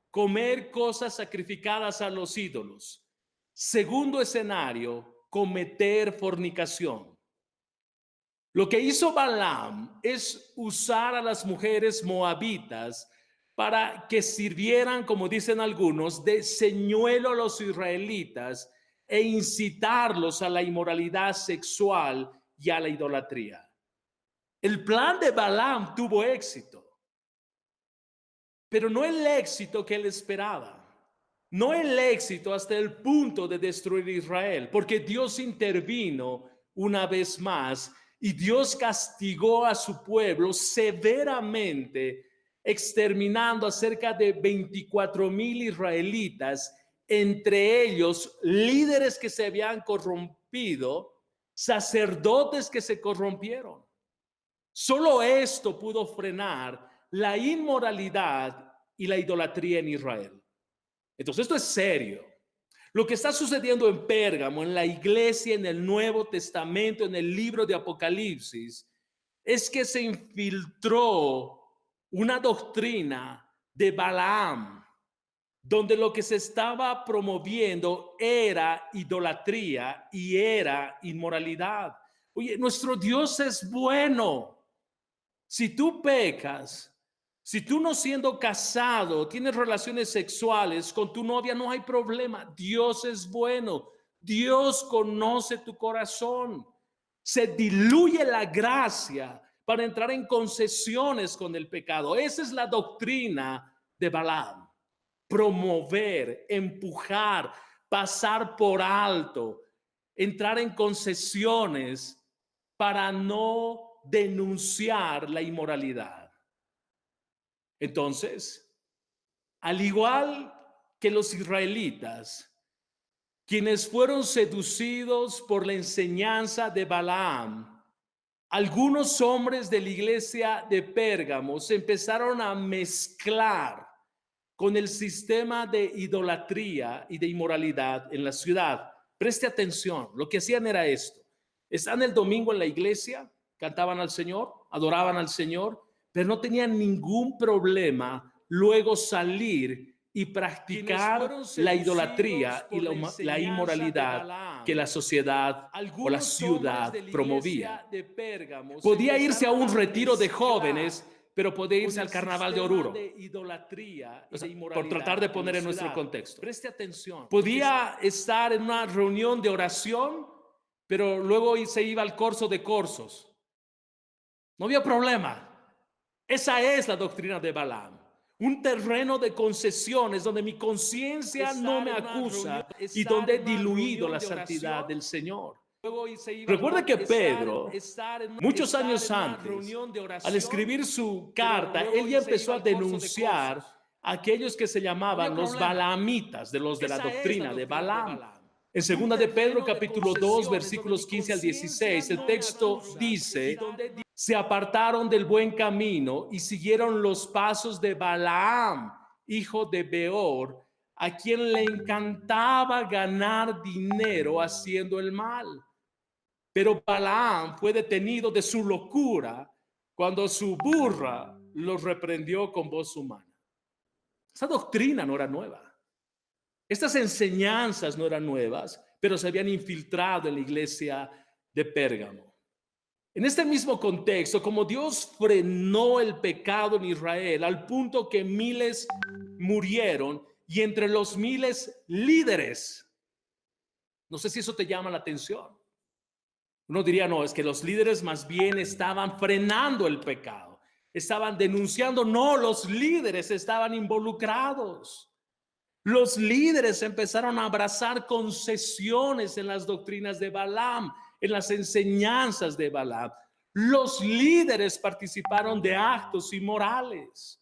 comer cosas sacrificadas a los ídolos. Segundo escenario, cometer fornicación. Lo que hizo Balaam es usar a las mujeres moabitas para que sirvieran, como dicen algunos, de señuelo a los israelitas e incitarlos a la inmoralidad sexual y a la idolatría. El plan de Balaam tuvo éxito, pero no el éxito que él esperaba. No el éxito hasta el punto de destruir Israel, porque Dios intervino una vez más y Dios castigó a su pueblo severamente exterminando a cerca de 24,000 israelitas, entre ellos líderes que se habían corrompido, sacerdotes que se corrompieron. Solo esto pudo frenar la inmoralidad y la idolatría en Israel. Entonces esto es serio. Lo que está sucediendo en Pérgamo, en la iglesia, en el Nuevo Testamento, en el libro de Apocalipsis, es que se infiltró una doctrina de Balaam, donde lo que se estaba promoviendo era idolatría y era inmoralidad. Oye, nuestro Dios es bueno. Si tú pecas, si tú no siendo casado tienes relaciones sexuales con tu novia, no hay problema. Dios es bueno. Dios conoce tu corazón. Se diluye la gracia para entrar en concesiones con el pecado. Esa es la doctrina de Balaam. Promover, empujar, pasar por alto, entrar en concesiones para no denunciar la inmoralidad. Entonces, al igual que los israelitas, quienes fueron seducidos por la enseñanza de Balaam, algunos hombres de la iglesia de Pérgamo se empezaron a mezclar con el sistema de idolatría y de inmoralidad en la ciudad. Preste atención, lo que hacían era esto. Están el domingo en la iglesia, cantaban al Señor, adoraban al Señor, pero no tenían ningún problema luego salir y practicar la idolatría y la inmoralidad que la sociedad o la ciudad promovía. Podía irse a un retiro de jóvenes, pero podía irse al carnaval de Oruro, o sea, por tratar de poner en nuestro contexto. Preste atención. Podía estar en una reunión de oración, pero luego se iba al corso de corsos. No había problema. Esa es la doctrina de Balaam. Un terreno de concesiones donde mi conciencia no me acusa y donde he diluido la santidad del Señor. Recuerda que Pedro, muchos años antes, al escribir su carta, él ya empezó a denunciar a aquellos que se llamaban los balaamitas, de los de la doctrina de Balaam. En 2 de Pedro, capítulo 2, versículos 15 al 16, el texto dice: se apartaron del buen camino y siguieron los pasos de Balaam, hijo de Beor, a quien le encantaba ganar dinero haciendo el mal. Pero Balaam fue detenido de su locura cuando su burra los reprendió con voz humana. Esa doctrina no era nueva. Estas enseñanzas no eran nuevas, pero se habían infiltrado en la iglesia de Pérgamo. En este mismo contexto, como Dios frenó el pecado en Israel al punto que miles murieron y entre los miles líderes, no sé si eso te llama la atención. Uno diría, no, es que los líderes más bien estaban frenando el pecado, estaban denunciando. No, los líderes estaban involucrados. Los líderes empezaron a abrazar concesiones en las doctrinas de Balaam, en las enseñanzas de Balaam. Los líderes participaron de actos inmorales.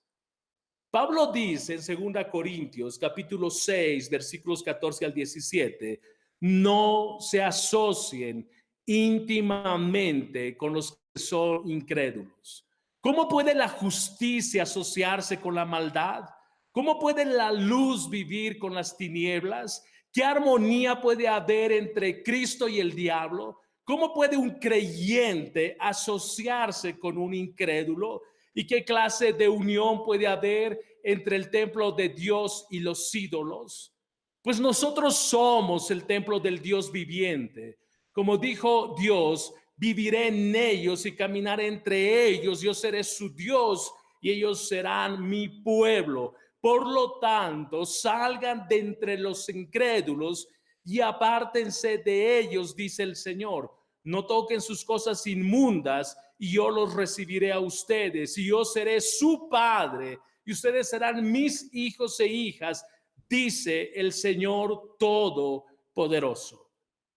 Pablo dice en 2 Corintios, capítulo 6, versículos 14 al 17, no se asocien íntimamente con los que son incrédulos. ¿Cómo puede la justicia asociarse con la maldad? ¿Cómo puede la luz vivir con las tinieblas? ¿Qué armonía puede haber entre Cristo y el diablo? ¿Cómo puede un creyente asociarse con un incrédulo? ¿Y qué clase de unión puede haber entre el templo de Dios y los ídolos? Pues nosotros somos el templo del Dios viviente. Como dijo Dios, viviré en ellos y caminaré entre ellos. Yo seré su Dios y ellos serán mi pueblo. Por lo tanto, salgan de entre los incrédulos y apártense de ellos, dice el Señor. No toquen sus cosas inmundas y yo los recibiré a ustedes y yo seré su padre y ustedes serán mis hijos e hijas, dice el Señor Todopoderoso.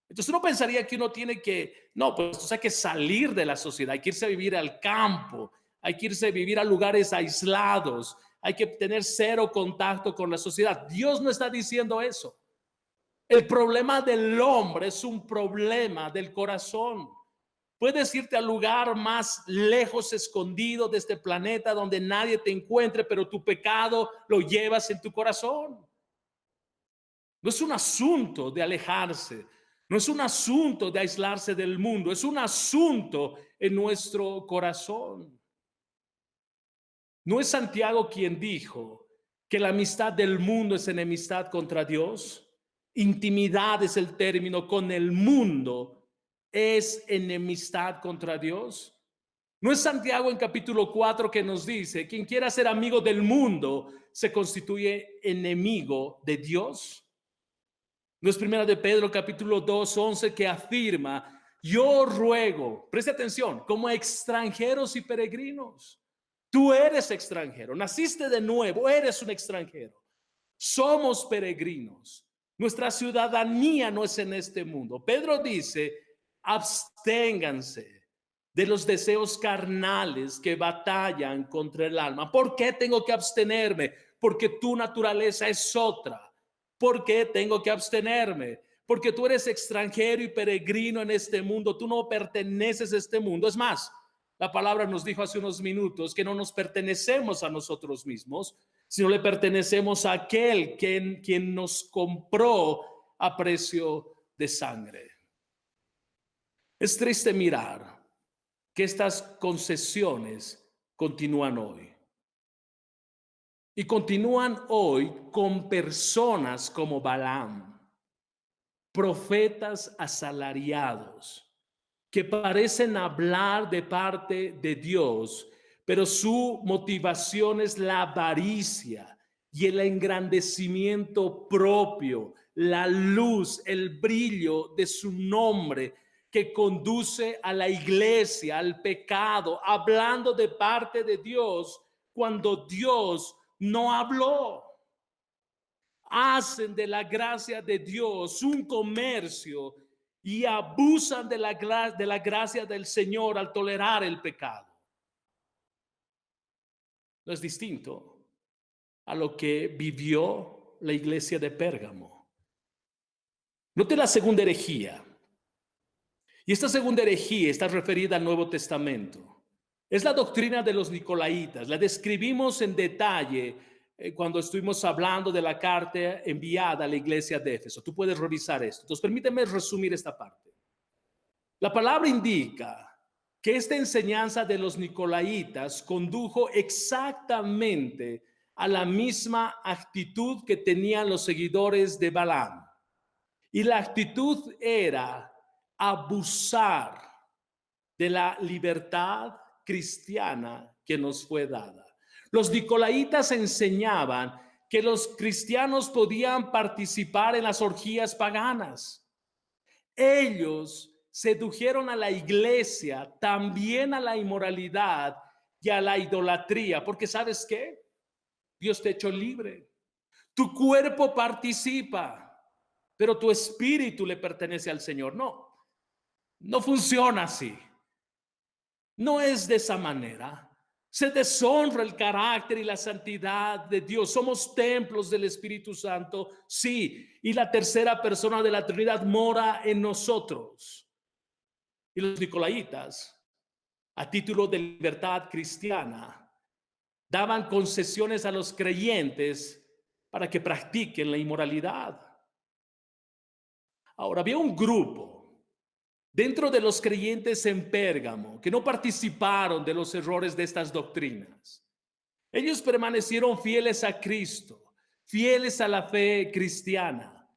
Entonces uno pensaría que uno tiene que, no, pues hay que salir de la sociedad, hay que irse a vivir al campo, hay que irse a vivir a lugares aislados, hay que tener cero contacto con la sociedad. Dios no está diciendo eso. El problema del hombre es un problema del corazón. Puedes irte al lugar más lejos, escondido de este planeta, donde nadie te encuentre, pero tu pecado lo llevas en tu corazón. No es un asunto de alejarse, no es un asunto de aislarse del mundo, es un asunto en nuestro corazón. ¿No es Santiago quien dijo que la amistad del mundo es enemistad contra Dios? Intimidad es el término, con el mundo es enemistad contra Dios. ¿No es Santiago en capítulo 4 que nos dice, quien quiera ser amigo del mundo se constituye enemigo de Dios? ¿No es primera de Pedro capítulo 2, 11 que afirma, yo ruego, preste atención, como extranjeros y peregrinos? Tú eres extranjero, naciste de nuevo, eres un extranjero. Somos peregrinos. Nuestra ciudadanía no es en este mundo. Pedro dice, absténganse de los deseos carnales que batallan contra el alma. ¿Por qué tengo que abstenerme? Porque tu naturaleza es otra. ¿Por qué tengo que abstenerme? Porque tú eres extranjero y peregrino en este mundo. Tú no perteneces a este mundo. Es más, la palabra nos dijo hace unos minutos que no nos pertenecemos a nosotros mismos, sino le pertenecemos a aquel quien nos compró a precio de sangre. Es triste mirar que estas concesiones continúan hoy. Y continúan hoy con personas como Balaam, profetas asalariados, que parecen hablar de parte de Dios, pero su motivación es la avaricia y el engrandecimiento propio, la luz, el brillo de su nombre que conduce a la iglesia, al pecado, hablando de parte de Dios cuando Dios no habló. Hacen de la gracia de Dios un comercio y abusan de la gracia del Señor al tolerar el pecado. No es distinto a lo que vivió la iglesia de Pérgamo. Note la segunda herejía. Y esta segunda herejía está referida al Nuevo Testamento. Es la doctrina de los nicolaítas. La describimos en detalle cuando estuvimos hablando de la carta enviada a la iglesia de Éfeso. Tú puedes revisar esto. Entonces, permíteme resumir esta parte. La palabra indica que esta enseñanza de los nicolaítas condujo exactamente a la misma actitud que tenían los seguidores de Balaam. Y la actitud era abusar de la libertad cristiana que nos fue dada. Los nicolaítas enseñaban que los cristianos podían participar en las orgías paganas. Ellos sedujeron a la iglesia también a la inmoralidad y a la idolatría, porque ¿sabes qué? Dios te ha hecho libre. Tu cuerpo participa, pero tu espíritu le pertenece al Señor. No funciona así. No es de esa manera. Se deshonra el carácter y la santidad de Dios. Somos templos del Espíritu Santo, sí, y la tercera persona de la Trinidad mora en nosotros. Y los nicolaítas, a título de libertad cristiana, daban concesiones a los creyentes para que practiquen la inmoralidad. Ahora, había un grupo dentro de los creyentes en Pérgamo que no participaron de los errores de estas doctrinas. Ellos permanecieron fieles a Cristo, fieles a la fe cristiana,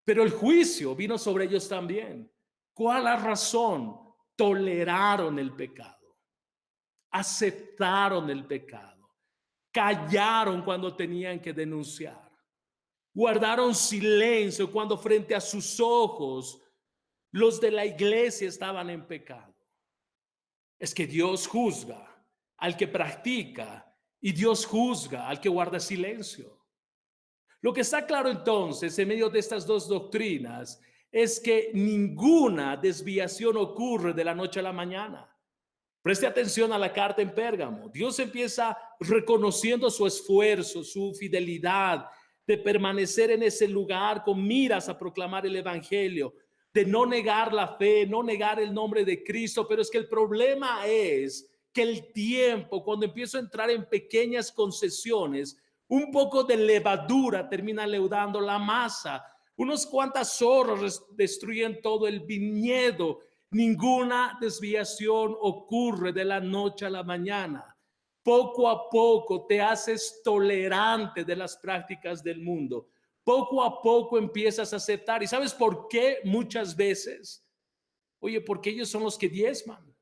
pero el juicio vino sobre ellos también. ¿Cuál la razón? Toleraron el pecado, aceptaron el pecado, callaron cuando tenían que denunciar, guardaron silencio cuando frente a sus ojos los de la iglesia estaban en pecado. Es que Dios juzga al que practica y Dios juzga al que guarda silencio. Lo que está claro entonces en medio de estas dos doctrinas es que ninguna desviación ocurre de la noche a la mañana. Preste atención a la carta en Pérgamo. Dios empieza reconociendo su esfuerzo, su fidelidad de permanecer en ese lugar con miras a proclamar el evangelio, de no negar la fe, no negar el nombre de Cristo. Pero es que el problema es que el tiempo, cuando empiezo a entrar en pequeñas concesiones, un poco de levadura termina leudando la masa. Unos cuantas horas destruyen todo el viñedo. Ninguna desviación ocurre de la noche a la mañana. Poco a poco te haces tolerante de las prácticas del mundo. Poco a poco empiezas a aceptar. ¿Y sabes por qué muchas veces? Oye, porque ellos son los que diezman.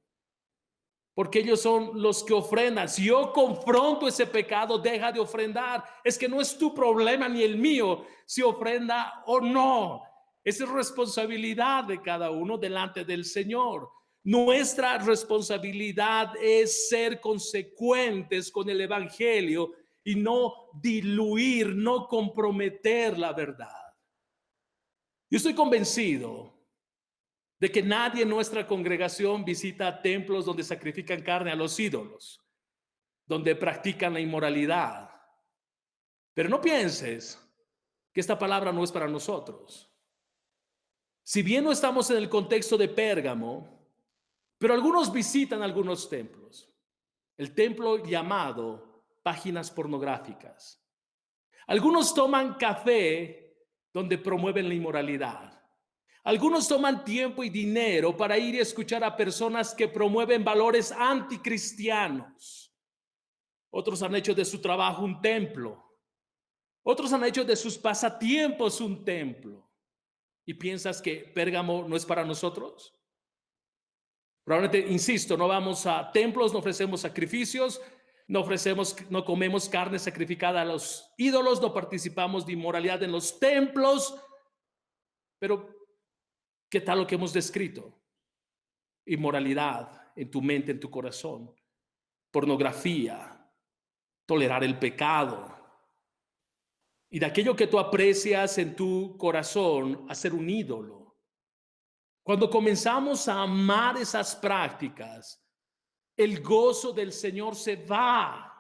Porque ellos son los que ofrendan. Si yo confronto ese pecado, deja de ofrendar. Es que no es tu problema ni el mío si ofrenda o no. Esa es responsabilidad de cada uno delante del Señor. Nuestra responsabilidad es ser consecuentes con el evangelio y no diluir, no comprometer la verdad. Yo estoy convencido de que nadie en nuestra congregación visita templos donde sacrifican carne a los ídolos, donde practican la inmoralidad. Pero no pienses que esta palabra no es para nosotros. Si bien no estamos en el contexto de Pérgamo, pero algunos visitan algunos templos. El templo llamado páginas pornográficas. Algunos toman café donde promueven la inmoralidad. Algunos toman tiempo y dinero para ir y escuchar a personas que promueven valores anticristianos. Otros han hecho de su trabajo un templo. Otros han hecho de sus pasatiempos un templo. ¿Y piensas que Pérgamo no es para nosotros? Probablemente, insisto, no vamos a templos, no ofrecemos sacrificios, no comemos carne sacrificada a los ídolos, no participamos de inmoralidad en los templos. Pero ¿qué tal lo que hemos descrito? Inmoralidad en tu mente, en tu corazón, pornografía, tolerar el pecado y de aquello que tú aprecias en tu corazón hacer un ídolo. Cuando comenzamos a amar esas prácticas, el gozo del Señor se va.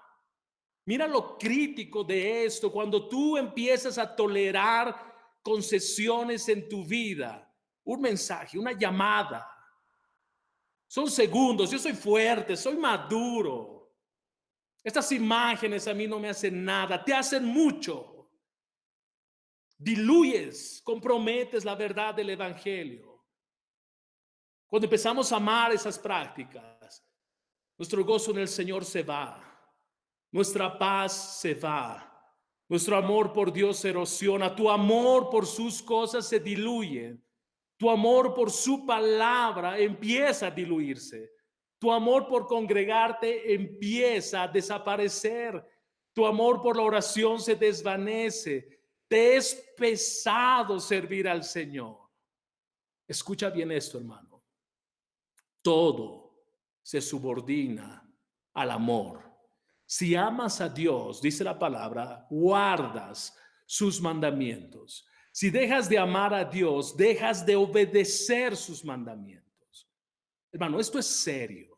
Mira lo crítico de esto. Cuando tú empiezas a tolerar concesiones en tu vida, un mensaje, una llamada, son segundos. Yo soy fuerte, soy maduro. Estas imágenes a mí no me hacen nada, te hacen mucho. Diluyes, comprometes la verdad del evangelio. Cuando empezamos a amar esas prácticas, nuestro gozo en el Señor se va, nuestra paz se va, nuestro amor por Dios se erosiona, tu amor por sus cosas se diluye, tu amor por su palabra empieza a diluirse, tu amor por congregarte empieza a desaparecer, tu amor por la oración se desvanece, te es pesado servir al Señor. Escucha bien esto, hermano. Todo se subordina al amor. Si amas a Dios, dice la palabra, guardas sus mandamientos. Si dejas de amar a Dios, dejas de obedecer sus mandamientos. Hermano, esto es serio.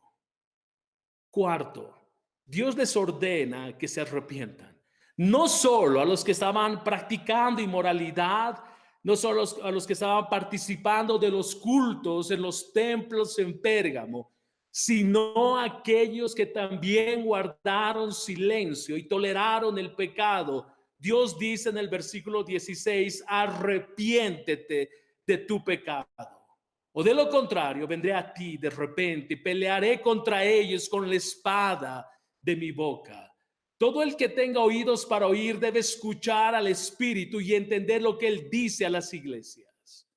Cuarto, Dios les ordena que se arrepientan. No solo a los que estaban practicando inmoralidad, no solo a los que estaban participando de los cultos en los templos en Pérgamo, sino a aquellos que también guardaron silencio y toleraron el pecado. Dios dice en el versículo 16, arrepiéntete de tu pecado. O de lo contrario, vendré a ti de repente y pelearé contra ellos con la espada de mi boca. Todo el que tenga oídos para oír debe escuchar al Espíritu y entender lo que Él dice a las iglesias.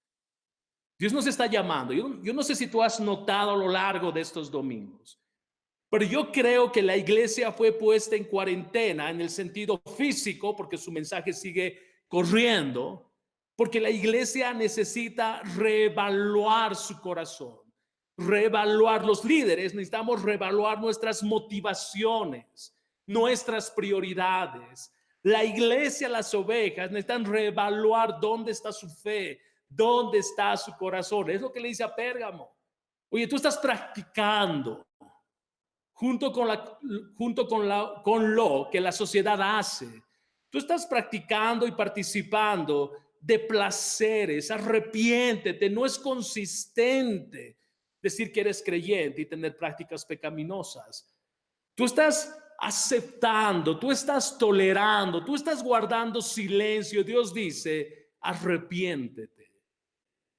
Dios nos está llamando. Yo no sé si tú has notado a lo largo de estos domingos, pero yo creo que la iglesia fue puesta en cuarentena en el sentido físico, porque su mensaje sigue corriendo, porque la iglesia necesita reevaluar su corazón, reevaluar los líderes, necesitamos reevaluar nuestras motivaciones, nuestras prioridades. La iglesia, las ovejas necesitan reevaluar dónde está su fe, dónde está su corazón. Es lo que le dice a Pérgamo. Oye, tú estás practicando con lo que la sociedad hace. Tú estás practicando y participando de placeres. Arrepiéntete. No es consistente decir que eres creyente y tener prácticas pecaminosas. Tú estás aceptando, tú estás tolerando, tú estás guardando silencio. Dios dice, arrepiéntete.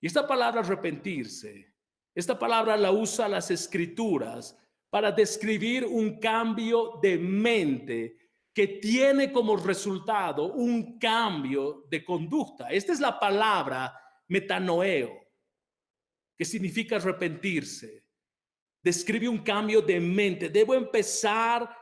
Y esta palabra arrepentirse, esta palabra la usa las Escrituras para describir un cambio de mente que tiene como resultado un cambio de conducta. Esta es la palabra metanoeo, que significa arrepentirse. Describe un cambio de mente. Debo empezar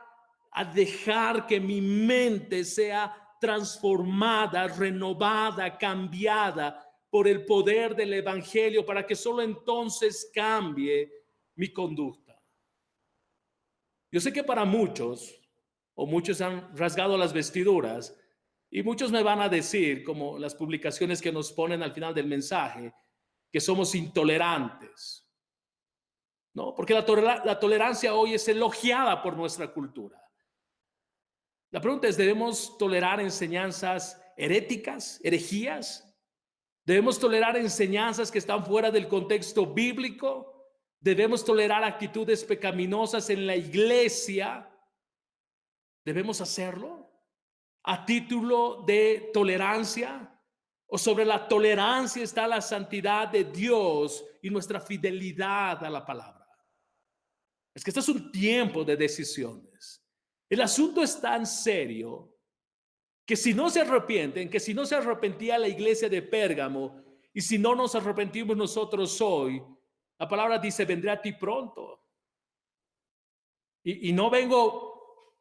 a dejar que mi mente sea transformada, renovada, cambiada por el poder del evangelio, para que solo entonces cambie mi conducta. Yo sé que para muchos, o muchos han rasgado las vestiduras, y muchos me van a decir, como las publicaciones que nos ponen al final del mensaje, que somos intolerantes. No, porque la tolerancia hoy es elogiada por nuestra cultura. La pregunta es, ¿debemos tolerar enseñanzas heréticas, herejías? ¿Debemos tolerar enseñanzas que están fuera del contexto bíblico? ¿Debemos tolerar actitudes pecaminosas en la iglesia? ¿Debemos hacerlo a título de tolerancia? ¿O sobre la tolerancia está la santidad de Dios y nuestra fidelidad a la palabra? Es que este es un tiempo de decisiones. El asunto es tan serio que si no se arrepienten, que si no se arrepentía la iglesia de Pérgamo, y si no nos arrepentimos nosotros hoy, la palabra dice, vendré a ti pronto. Y no vengo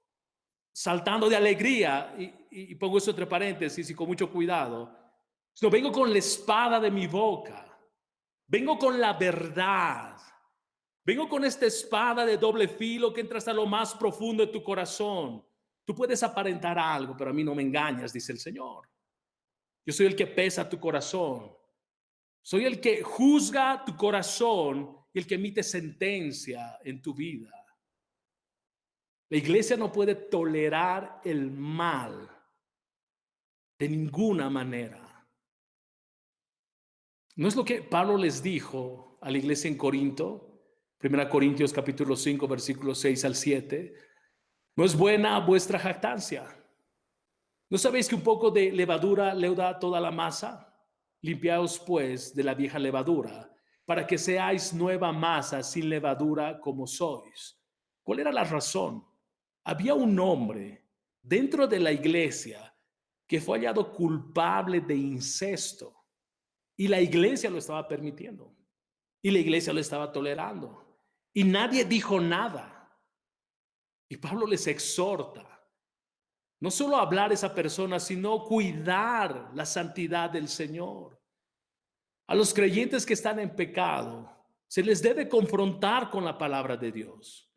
saltando de alegría, y pongo eso entre paréntesis y con mucho cuidado, sino vengo con la espada de mi boca, vengo con la verdad. Vengo con esta espada de doble filo que entra hasta lo más profundo de tu corazón. Tú puedes aparentar algo, pero a mí no me engañas, dice el Señor. Yo soy el que pesa tu corazón. Soy el que juzga tu corazón y el que emite sentencia en tu vida. La iglesia no puede tolerar el mal de ninguna manera. ¿No es lo que Pablo les dijo a la iglesia en Corinto? 1 Corintios capítulo 5, versículos 6 al 7. No es buena vuestra jactancia. ¿No sabéis que un poco de levadura leuda toda la masa? Limpiaos pues de la vieja levadura, para que seáis nueva masa sin levadura como sois. ¿Cuál era la razón? Había un hombre dentro de la iglesia que fue hallado culpable de incesto, y la iglesia lo estaba permitiendo, y la iglesia lo estaba tolerando. Y nadie dijo nada. Y Pablo les exhorta, no solo a hablar a esa persona, sino cuidar la santidad del Señor. A los creyentes que están en pecado, se les debe confrontar con la palabra de Dios.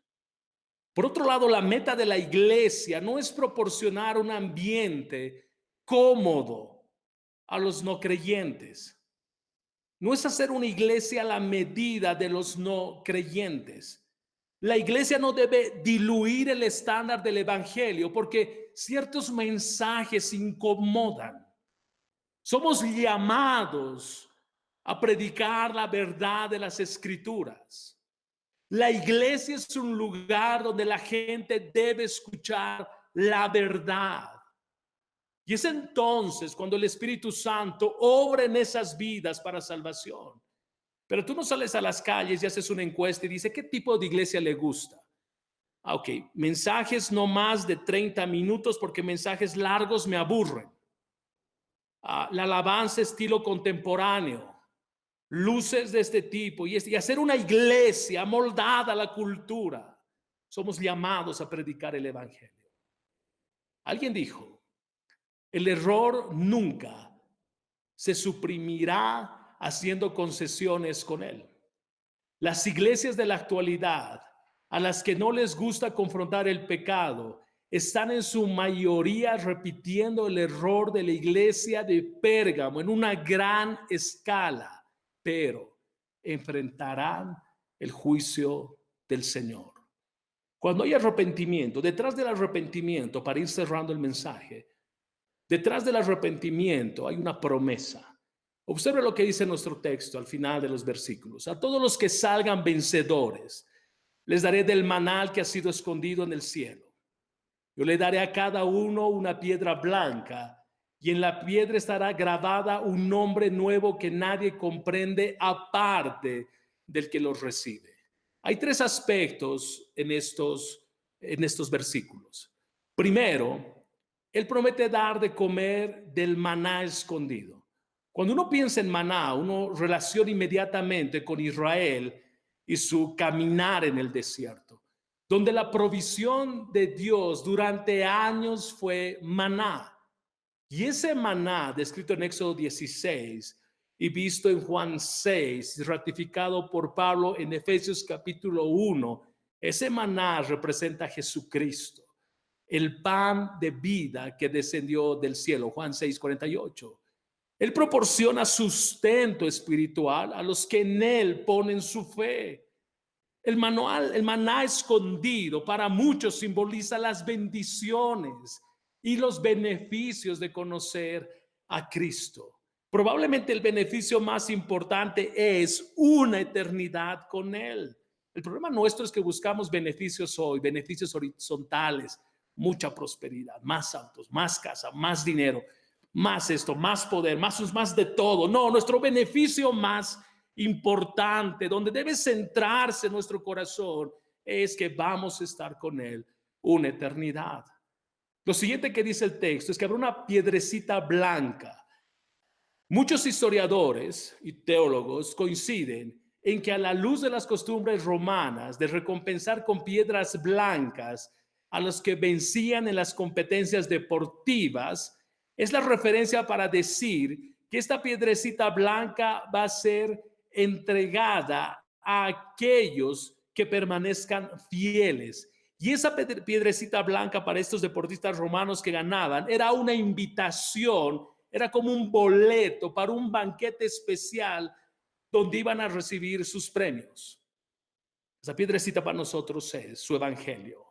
Por otro lado, la meta de la iglesia no es proporcionar un ambiente cómodo a los no creyentes. No es hacer una iglesia a la medida de los no creyentes. La iglesia no debe diluir el estándar del evangelio porque ciertos mensajes incomodan. Somos llamados a predicar la verdad de las Escrituras. La iglesia es un lugar donde la gente debe escuchar la verdad. Y es entonces cuando el Espíritu Santo obra en esas vidas para salvación. Pero tú no sales a las calles y haces una encuesta y dices, ¿qué tipo de iglesia le gusta? Ok, mensajes no más de 30 minutos porque mensajes largos me aburren. La alabanza estilo contemporáneo, luces de este tipo y hacer una iglesia moldada a la cultura. Somos llamados a predicar el evangelio. Alguien dijo, el error nunca se suprimirá haciendo concesiones con él. Las iglesias de la actualidad, a las que no les gusta confrontar el pecado, están en su mayoría repitiendo el error de la iglesia de Pérgamo en una gran escala, pero enfrentarán el juicio del Señor. Cuando hay arrepentimiento, detrás del arrepentimiento, para ir cerrando el mensaje, detrás del arrepentimiento hay una promesa. Observe lo que dice nuestro texto al final de los versículos. A todos los que salgan vencedores, les daré del maná que ha sido escondido en el cielo. Yo le daré a cada uno una piedra blanca, y en la piedra estará grabada un nombre nuevo que nadie comprende aparte del que los recibe. Hay tres aspectos en estos versículos. Primero, Él promete dar de comer del maná escondido. Cuando uno piensa en maná, uno relaciona inmediatamente con Israel y su caminar en el desierto, donde la provisión de Dios durante años fue maná. Y ese maná, descrito en Éxodo 16 y visto en Juan 6, ratificado por Pablo en Efesios capítulo 1, ese maná representa a Jesucristo, el pan de vida que descendió del cielo, Juan 6:48. Él proporciona sustento espiritual a los que en Él ponen su fe. El maná escondido para muchos simboliza las bendiciones y los beneficios de conocer a Cristo. Probablemente el beneficio más importante es una eternidad con Él. El problema nuestro es que buscamos beneficios hoy, beneficios horizontales, mucha prosperidad, más autos, más casa, más dinero, más esto, más poder, más de todo. No, nuestro beneficio más importante, donde debe centrarse nuestro corazón, es que vamos a estar con Él una eternidad. Lo siguiente que dice el texto es que habrá una piedrecita blanca. Muchos historiadores y teólogos coinciden en que, a la luz de las costumbres romanas de recompensar con piedras blancas a los que vencían en las competencias deportivas, es la referencia para decir que esta piedrecita blanca va a ser entregada a aquellos que permanezcan fieles. Y esa piedrecita blanca para estos deportistas romanos que ganaban era una invitación, era como un boleto para un banquete especial donde iban a recibir sus premios. Esa piedrecita para nosotros es su evangelio.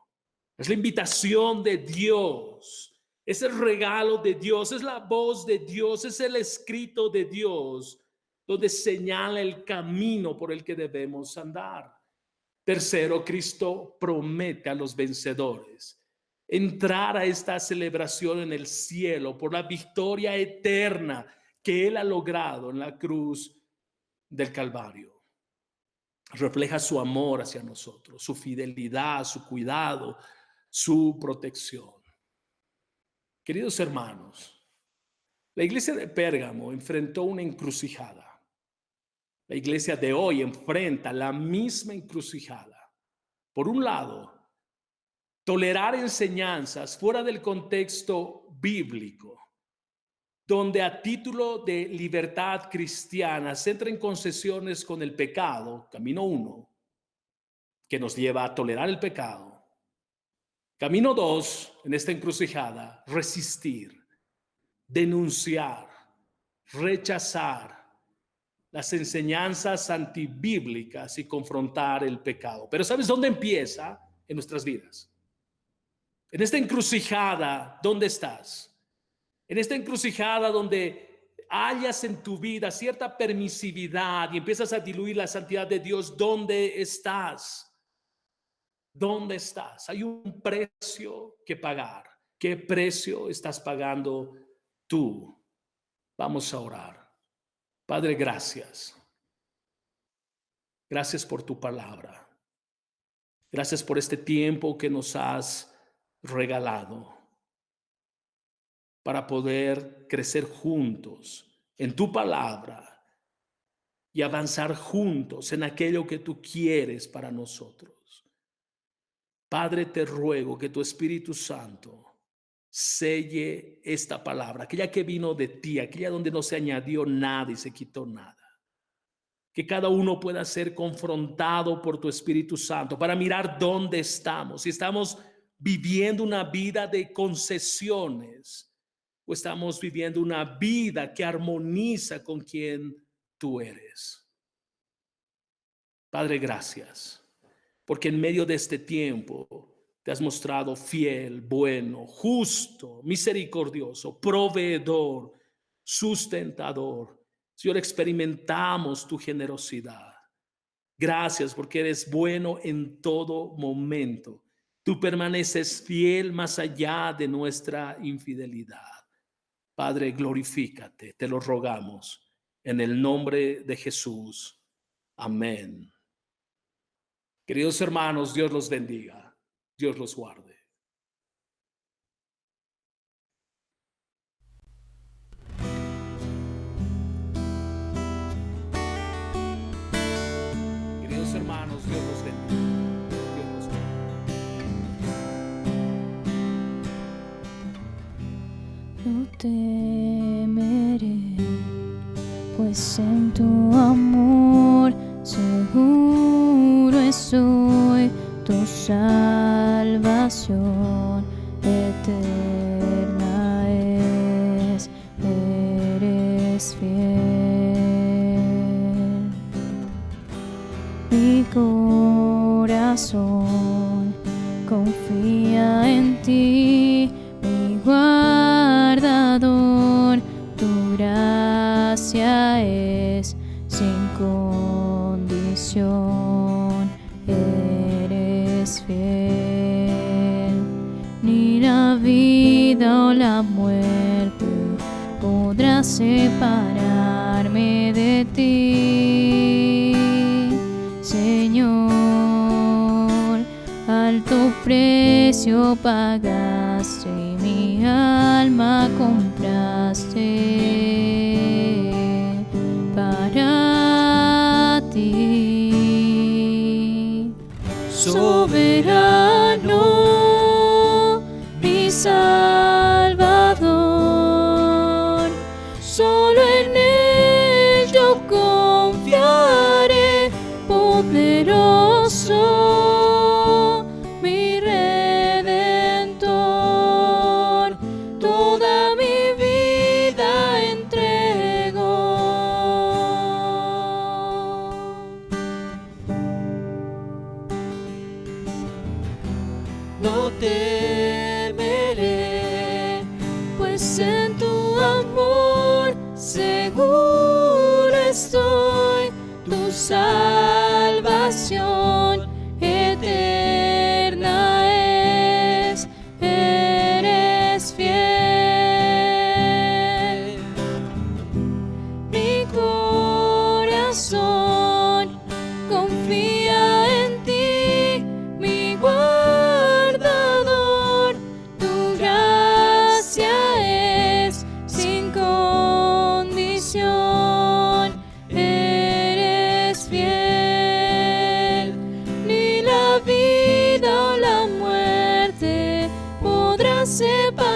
Es la invitación de Dios, es el regalo de Dios, es la voz de Dios, es el escrito de Dios, donde señala el camino por el que debemos andar. Tercero, Cristo promete a los vencedores entrar a esta celebración en el cielo por la victoria eterna que Él ha logrado en la cruz del Calvario. Refleja su amor hacia nosotros, su fidelidad, su cuidado, su protección. Queridos hermanos, la iglesia de Pérgamo enfrentó una encrucijada. La iglesia de hoy enfrenta la misma encrucijada. Por un lado, tolerar enseñanzas fuera del contexto bíblico, donde a título de libertad cristiana se entra en concesiones con el pecado, camino 1, que nos lleva a tolerar el pecado. Camino 2, en esta encrucijada, resistir, denunciar, rechazar las enseñanzas antibíblicas y confrontar el pecado. Pero ¿sabes dónde empieza? En nuestras vidas. En esta encrucijada, ¿dónde estás? En esta encrucijada donde hallas en tu vida cierta permisividad y empiezas a diluir la santidad de Dios, ¿dónde estás? ¿Dónde estás? Hay un precio que pagar. ¿Qué precio estás pagando tú? Vamos a orar. Padre, gracias. Gracias por tu palabra. Gracias por este tiempo que nos has regalado para poder crecer juntos en tu palabra y avanzar juntos en aquello que tú quieres para nosotros. Padre, te ruego que tu Espíritu Santo selle esta palabra, aquella que vino de ti, aquella donde no se añadió nada y se quitó nada. Que cada uno pueda ser confrontado por tu Espíritu Santo para mirar dónde estamos. Si estamos viviendo una vida de concesiones o estamos viviendo una vida que armoniza con quien tú eres. Padre, gracias. porque en medio de este tiempo te has mostrado fiel, bueno, justo, misericordioso, proveedor, sustentador. Señor, experimentamos tu generosidad. Gracias porque eres bueno en todo momento. Tú permaneces fiel más allá de nuestra infidelidad. Padre, glorifícate, te lo rogamos, en el nombre de Jesús. Amén. Queridos hermanos, Dios los bendiga, Dios los guarde. Queridos hermanos, Dios los bendiga, Dios los guarde. No temeré, pues en tu amor seguro estoy, tu salvación eterna es, eres fiel. Mi corazón confía en ti, mi guardador, tu gracia es sin condición, eres fiel. Ni la vida o la muerte podrá separarme de ti, Señor. Alto precio pagaste y mi alma compraste para ti. Soberano, mi Salvador, solo en él yo confiaré, poderoso, mi Redentor, toda mi vida entrego. No temeré, pues en tu amor seguro estoy, tu salvación eterna es, eres fiel. Mi corazón confía en ti, mi guardador, tu gracia es sin condición, eres fiel. Ni la vida o la muerte podrá separar